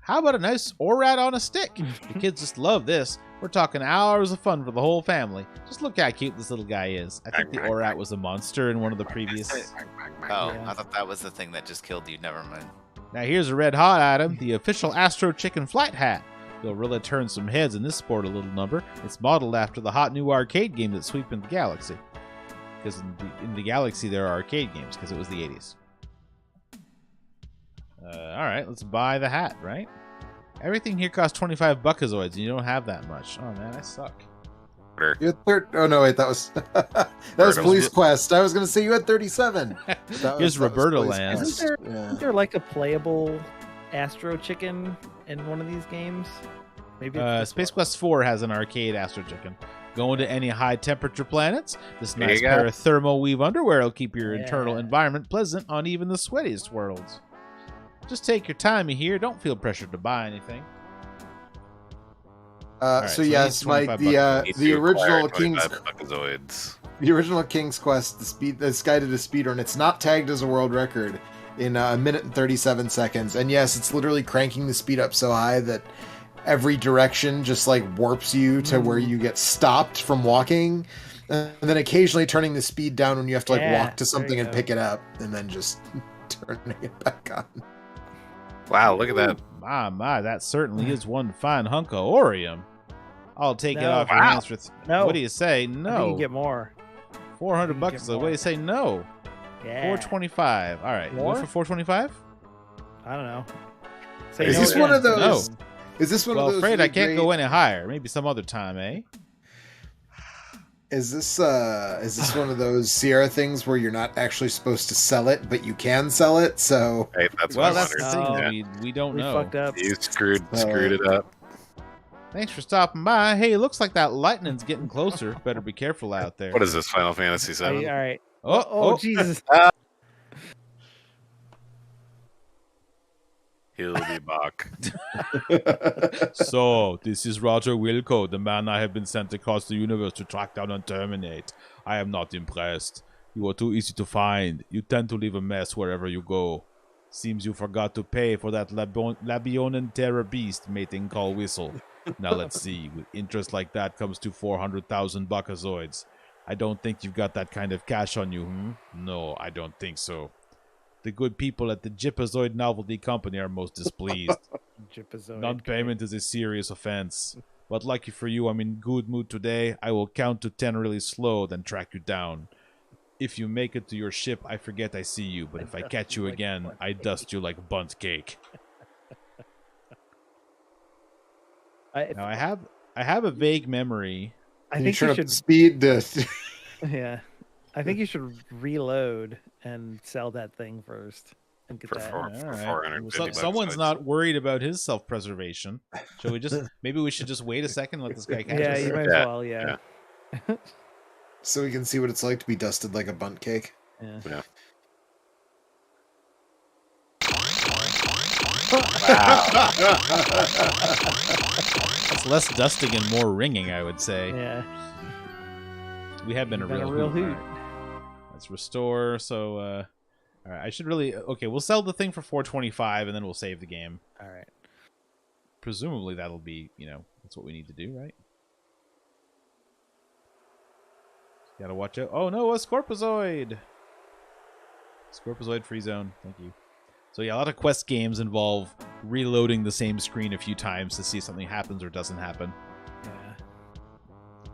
How about a nice ORAD on a stick? The kids just love this. We're talking hours of fun for the whole family. Just look how cute this little guy is. I think the ORAD was a monster in one of the previous. Oh, Yeah. I thought that was the thing that just killed you. Never mind. Now here's a red hot item, the official Astro Chicken flight hat. You'll really turn some heads in this sporty little number. It's modeled after the hot new arcade game that's sweeping the galaxy. Because in the galaxy there are arcade games, because it was the 80s. Alright, let's buy the hat, right? Everything here costs 25 buckazoids, and you don't have that much. Oh man, I suck. You had oh no, wait, that was that was Police Quest. I was gonna say you had 37. Here's Roberto Land. Isn't there like a playable Astro Chicken in one of these games? Maybe Space Quest 4 has an arcade Astro Chicken. Going to any high temperature planets? This nice pair of thermo weave underwear will keep your internal environment pleasant on even the sweatiest worlds. Just take your time here. Don't feel pressured to buy anything. So yes, Mike, the original King's Quest, the guided to speedrun. It's not tagged as a world record in a minute and 37 seconds. And yes, it's literally cranking the speed up so high that every direction just like warps you to where you get stopped from walking, and then occasionally turning the speed down when you have to like walk to something and pick it up, and then just turning it back on. Wow, look at that. My, that certainly is one fine hunk of Orium. I'll take it off your hands for... No. What do you say? No. You can get more. 400 bucks. So what do you say? No. Yeah. 425. All right. More? You go for 425? I don't know. Is this one of those? No. Is this one of those? Well, afraid I can't go any higher. Maybe some other time, eh? Is this one of those Sierra things where you're not actually supposed to sell it, but you can sell it? So hey, that's the thing. We don't know. Fucked up. You screwed it up. Thanks for stopping by. Hey, it looks like that lightning's getting closer. Better be careful out there. What is this, Final Fantasy VII? All right. Oh, Jesus. He'll be back. So, this is Roger Wilco, the man I have been sent across the universe to track down and terminate. I am not impressed. You are too easy to find. You tend to leave a mess wherever you go. Seems you forgot to pay for that Labionan terror beast mating call whistle. Now let's see. With interest like that comes to 400,000 buckazoids. I don't think you've got that kind of cash on you, No, I don't think so. The good people at the Jipazoid Novelty Company are most displeased. Non-payment is a serious offense. But lucky for you, I'm in good mood today. I will count to 10 really slow, then track you down. If you make it to your ship, I forget I see you. But if I catch you again, I dust you like bunt cake. Now I have a vague memory. I think you should speed this. Yeah, I think you should reload and sell that thing first and get that. All right. Someone's not worried about his self-preservation. Shall we just? Maybe we should just wait a second and let this guy catch us. Yeah, you might as well. Yeah. So we can see what it's like to be dusted like a bunt cake. Yeah. Wow. It's less dusting and more ringing, I would say. Yeah. We have been a real hoot. Let's restore. So, all right. I should really. Okay, we'll sell the thing for 425, and then we'll save the game. All right. Presumably that'll be, that's what we need to do, right? Gotta watch out. Oh no, a Scorpozoid! Scorpozoid free zone. Thank you. So yeah, a lot of quest games involve reloading the same screen a few times to see if something happens or doesn't happen. Yeah.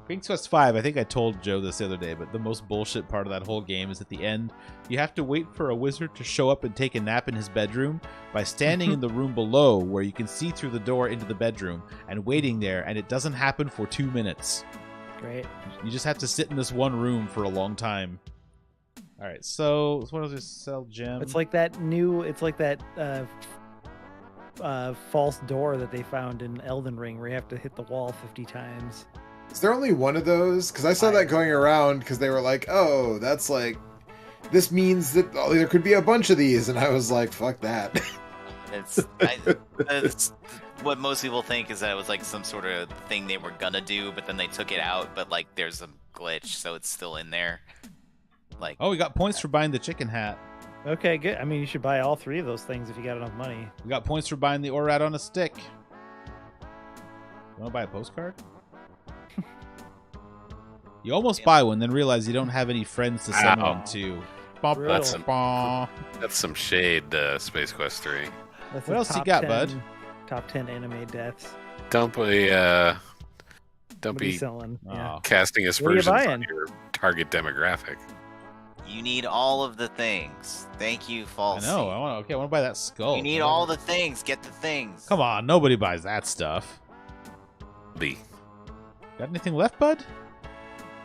King's Quest 5, I think I told Joe this the other day, but the most bullshit part of that whole game is at the end, you have to wait for a wizard to show up and take a nap in his bedroom by standing in the room below where you can see through the door into the bedroom and waiting there, and it doesn't happen for 2 minutes. Great. You just have to sit in this one room for a long time. All right, so what does this sell gem? It's like that false door that they found in Elden Ring where you have to hit the wall 50 times. Is there only one of those? Because I saw that going around because they were like, oh, that's like, this means that there could be a bunch of these. And I was like, fuck that. It's what most people think is that it was like some sort of thing they were gonna do, but then they took it out. But like, there's a glitch, so it's still in there. Like, oh, we got points for buying the chicken hat. Okay, good. I mean, you should buy all three of those things if you got enough money. We got points for buying the Orat on a stick. You want to buy a postcard? You almost buy one, then realize you don't have any friends to send one to. That's some shade, Space Quest 3. That's what else you got, bud? Top 10 anime deaths. Don't be What are you selling? Yeah. Oh. casting What are you aspersions on buying? your target demographic. You need all of the things. Thank you, I Falsey. know. I want to buy that skull. You need all the things. Get the things. Come on, nobody buys that stuff. B. Got anything left, bud?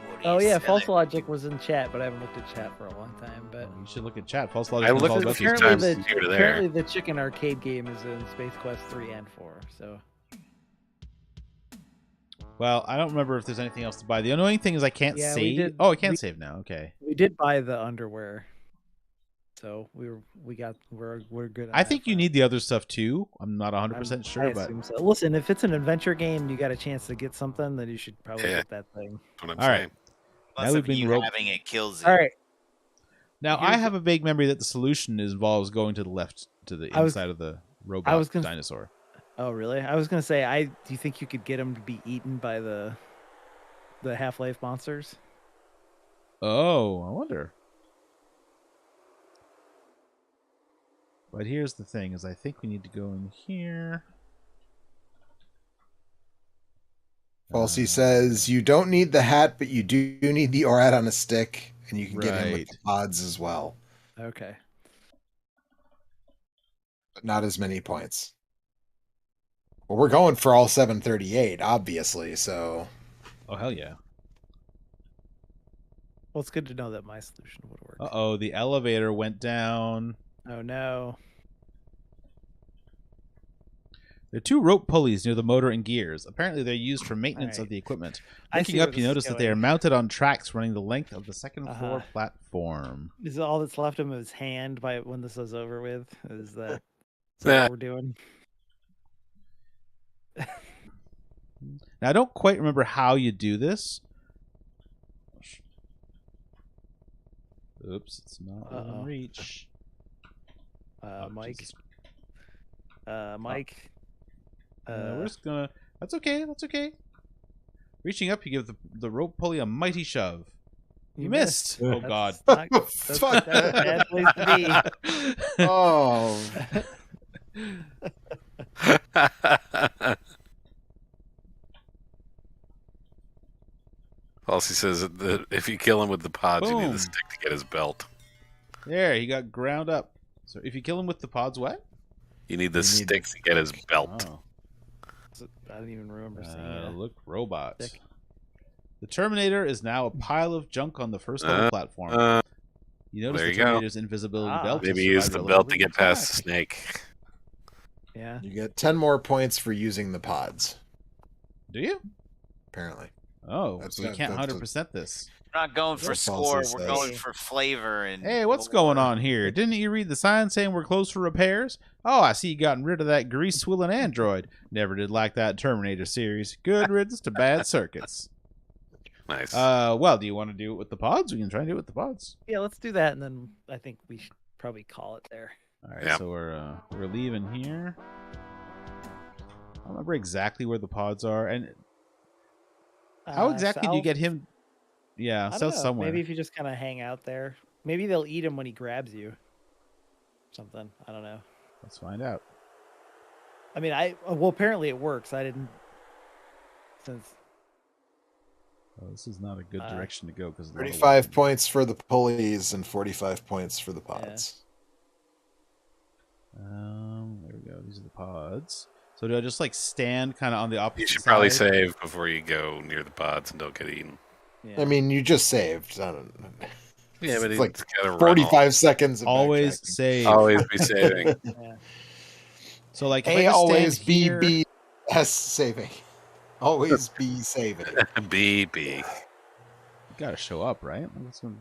What are Oh you yeah, selling? False Logic was in chat, but I haven't looked at chat for a long time. But You should look at chat. False logic. I knows looked all at a about few these times. things. Here to there. apparently the chicken arcade game is in Space Quest 3 and 4. So Well, I don't remember if there's anything else to buy. The annoying thing is I can't Yeah, we save. did- Oh, I can we- save now. Okay. we did buy the underwear. So we're good. on I that think you front. need the other stuff too. I'm not 100% I sure, but assume so. Listen, if it's an adventure game and you got a chance to get something, then you should probably Yeah. get that thing. That's what I'm All right. saying. Plus, Now we've if been you roped- having it kills you. All right. now I Here's- have a vague memory that the solution involves going to the left to the I was- inside of the robot was gonna- dinosaur. Oh, really? I was gonna say, do you think you could get them to be eaten by the Half-Life monsters? Oh, I wonder. But here's the thing: is I think we need to go in here. Falsey says you don't need the hat, but you do need the ORAD on a stick, and you can get him with Right. the pods as well, Okay. but not as many points. Well, we're going for all 738, obviously. So Oh hell yeah! Well, it's good to know that my solution would work. Uh-oh, the elevator went down. Oh no. There are two rope pulleys near the motor and gears. Apparently, they're used for maintenance of Alright. the equipment. I Looking see where up, you this is notice that they are going. mounted on tracks running the length of the second floor Uh-huh. platform. Is all that's left of his hand by when this is over with? Is that Yeah. what we're doing? Now, I don't quite remember how you do this. Oops, it's not within Uh-oh. reach. Oh, Mike. Jesus. Mike. We're just gonna. That's okay. That's okay. Reaching up, you give the rope pulley a mighty shove. You missed. Oh God. That's not- Fuck. that's a bad place to be. Oh, Falsey says that if you kill him with the pods, you need Boom. the stick to get his belt. There, he got ground up. So if you kill him with the pods, what? You need the You need stick the to get his belt. Oh. I don't even remember seeing that. Look, robot. Stick. The Terminator is now a pile of junk on the first level platform. You notice there the you go. Terminator's invisibility Ah. belt. to Maybe use survive the your belt to level get past the attack. snake. Yeah. you get 10 more points for using the pods. Do you? Apparently, Oh, That's so we it, can't that's 100% this. We're not going for What score. Falsey We're says. going for flavor and. Hey, what's lore. going on here? Didn't you read the sign saying we're closed for repairs? Oh, I see you gotten rid of that grease-swilling android. Never did like that Terminator series. Good riddance to bad circuits. Nice. Well, do you want to do it with the pods? We can try and do it with the pods. Yeah, let's do that, and then I think we should probably call it there. All right, Yeah. so we're leaving here. I don't remember exactly where the pods are, and how exactly do you get him? Yeah, I don't south know. somewhere. Maybe if you just kind of hang out there. Maybe they'll eat him when he grabs you. Something. I don't know. Let's find out. I mean, well, apparently it works. I didn't. Since Oh, this is not a good direction to go because 35 points for the pulleys and 45 points for the pods. There we go. These are the pods. So do I just like stand kind of on the opposite? You should probably side? save before you go near the pods and don't get eaten. yeah. I mean, you just saved. I don't know. Yeah, but It's it's like gotta run 45 seconds of Always backtracking. save. Always be saving. yeah. So like, if I A just always stand B here- B S saving. Always be saving. BB. You gotta show up, right? That's what-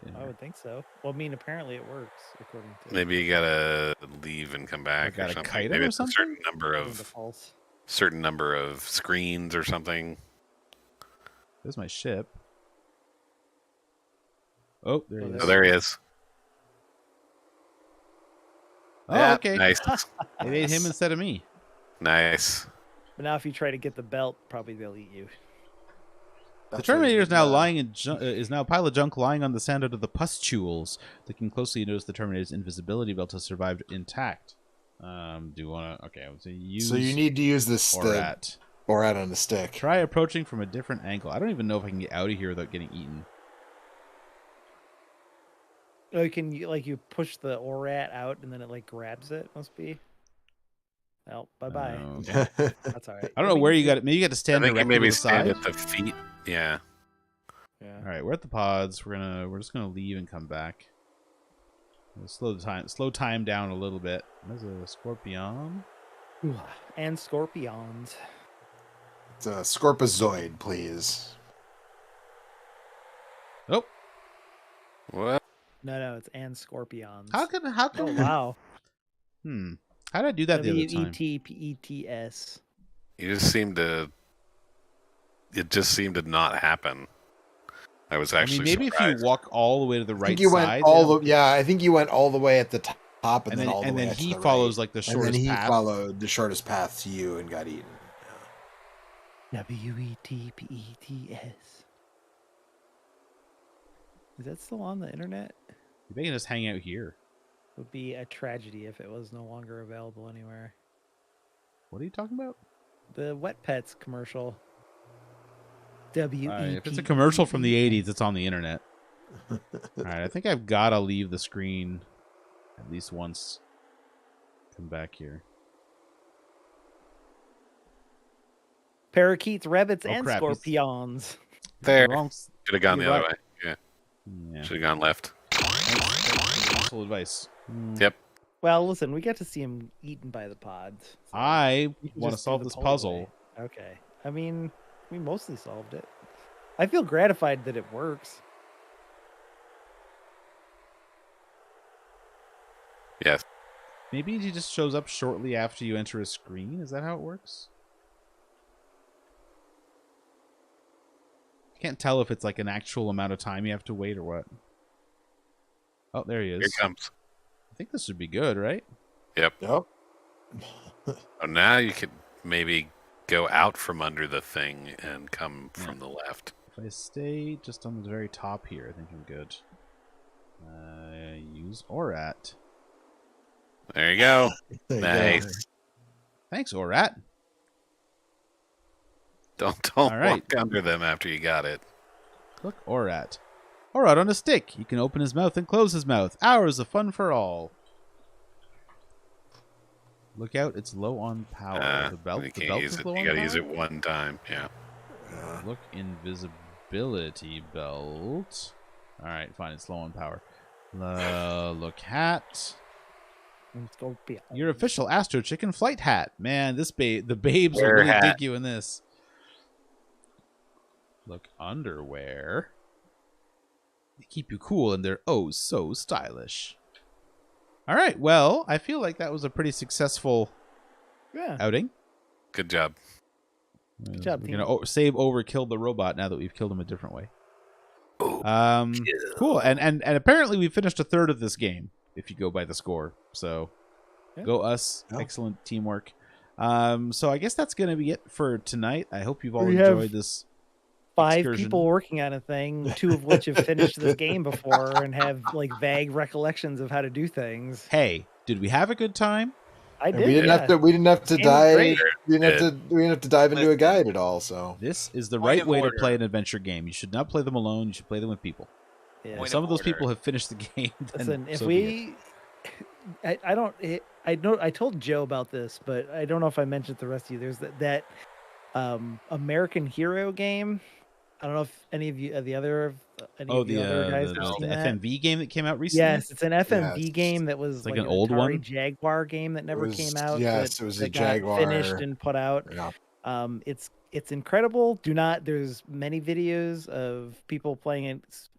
yeah. I would think so. Well, I mean, apparently it works according to Maybe you gotta leave and come back gotta or something. kite 'em Maybe or it's a certain something? number according to of Pulse. screens or something. There's my ship. Oh, there he Oh, is. Oh, there he is. Oh, Yeah, okay. Nice. They made him instead of me. Nice. But now, if you try to get the belt, probably they'll eat you. The Terminator is now lying in is now a pile of junk lying on the sand under the pustules. Looking closely, you notice the Terminator's invisibility belt has survived intact. Do you want to? Okay, so use. So you need to use this or the at. ORAT on a stick. Try approaching from a different angle. I don't even know if I can get out of here without getting eaten. Oh, you push the ORAT out and then it like grabs it. Must be. Well, bye. Okay. That's all right. I don't know where you got it. Maybe you got to I stand think you directly to maybe the stand side. at the feet. Yeah. Yeah. All right, we're at the pods. We're just gonna leave and come back. We'll slow time down a little bit. There's a scorpion. And scorpions. It's a Scorpizoid, please. Oh, What? No, it's and scorpions. how can Oh wow. How did I do that the other time? WETPETS. You just seemed to. It just seemed to not happen. I was I actually. mean, maybe surprised. if you walk all the way to the I right think you side, went all the I think you went all the way at the top and, then all the way then to he the follows right. like the And shortest then he path. followed the shortest path to you and got eaten. WETPETS. Is that still on the internet? They can just hang out here. Would be a tragedy if it was no longer available anywhere. What are you talking about? The Wet Pets commercial. If it's a commercial from the 80s, it's on the internet. All right, I think I've got to leave the screen at least once. Come back here. Parakeets, rabbits, Oh, and crap, he's- scorpions. There. Wrong. Should have gone the You're other right. way. Yeah. Yeah. Should have gone left. Thanks for the useful advice. Yep. Well, listen, we got to see him eaten by the pods. so I we can want to just do solve the this polar puzzle. way. Okay. I mean, we mostly solved it. I feel gratified that it works. Yes. Maybe he just shows up shortly after you enter a screen. Is that how it works? Can't tell if it's like an actual amount of time you have to wait or what. Oh, there he is. Here it comes. I think this should be good, right? Yep. Yep. Oh, now you could maybe go out from under the thing and come from the left. If I stay just on the very top here, I think I'm good. Use ORAT. There you go. There you Nice. go. Thanks, ORAT. Don't All right. walk under them after you got it. Look, ORAT. ORAT on a stick. He can open his mouth and close his mouth. Hours of fun for all. Look out, it's low on power. The belt, you the can't belt use is it. low You on gotta power? use it one time. Yeah. Look, invisibility belt. All right, fine. It's low on power. Look, hat. And scorpion. Your official Astro Chicken flight hat. Man, the babes will Wear really hat. dig you in this. Look, underwear. They keep you cool and they're oh so stylish. All right, well, I feel like that was a pretty successful Yeah. outing. Good job. Good job, We're team. gonna save overkill the robot now that we've killed him a different way. Oh, Cool. And apparently we finished a third of this game if you go by the score. So Yeah. go us. Yeah. Excellent teamwork. So I guess that's gonna be it for tonight. I hope you've all We have enjoyed this. 5 excursion. people working on a thing, 2 of which have finished this game before and have like vague recollections of how to do things. Hey, did we have a good time? I And did. we didn't yeah. have to. We didn't have to Game was dive. great. We didn't have to dive into a guide at all. So This is the Point right of way order. to play an adventure game. You should not play them alone. You should play them with people. Yeah. If Point some of of those order. people have finished the game, then Listen, if so be it. I know I told Joe about this, but I don't know if I mentioned it to the rest of you. There's that American Hero game. I don't know if any of you, the other guys have the seen that. FMV game that came out recently. Yes, it's an FMV Yes. game that was It's like like an old Atari one? Jaguar game that never was- came out. yes, that- it was a that got finished Jaguar. and put out. yeah. It's incredible. There's many videos of people playing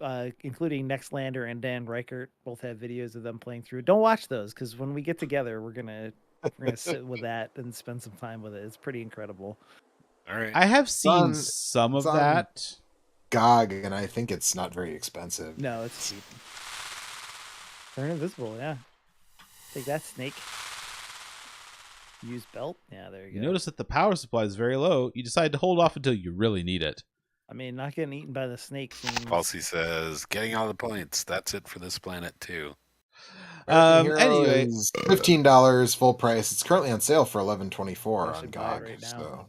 it, including Nextlander and Dan Reichert. Both have videos of them playing through. Don't watch those because when we get together, we're gonna sit with that and spend some time with it. It's pretty incredible. all right. I have seen on- some of it's on- that. GOG, and I think it's not very expensive. No, it's cheap. Turn invisible, yeah. Take that, snake. Use belt. Yeah, there you You go. notice that the power supply is very low. You decide to hold off until you really need it. I mean, not getting eaten by the snake seems. Policy says getting all the points. That's it for this planet too. American Hero Anyway, is $15 full price. It's currently on sale for $11.24 I on should buy it GOG. right now. So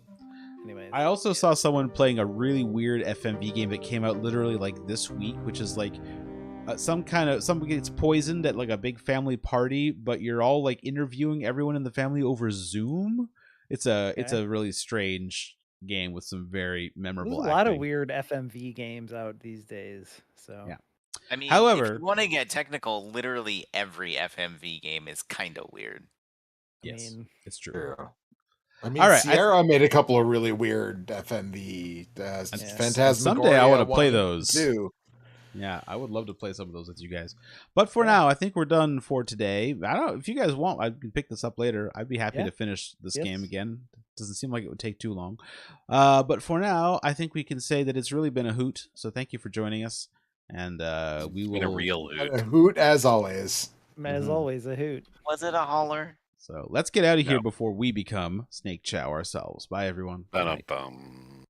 Anyways, I also saw someone playing a really weird FMV game that came out literally like this week, which is like somebody gets poisoned at like a big family party, but you're all like interviewing everyone in the family over Zoom. It's a really strange game with some very memorable there's a lot of acting. weird FMV games out these days. So Yeah. I mean, However- if you want to get technical, literally every FMV game is kind of weird. Yes, it's true. Yeah. I mean, All right, Sierra made a couple of really weird FMV. Phantasmagoria. Someday I want to play 1 and those. 2. Yeah, I would love to play some of those with you guys. But for now, I think we're done for today. I don't know if you guys want. I can pick this up later. I'd be happy to finish this game again. Doesn't seem like it would take too long. But for now, I think we can say that it's really been a hoot. So thank you for joining us, and we will. Been a real hoot. A hoot as always. as always, a hoot. Was it a holler? So let's get out of here before we become Snake Chow ourselves. Bye, everyone. Good night. Ba-dum-bum.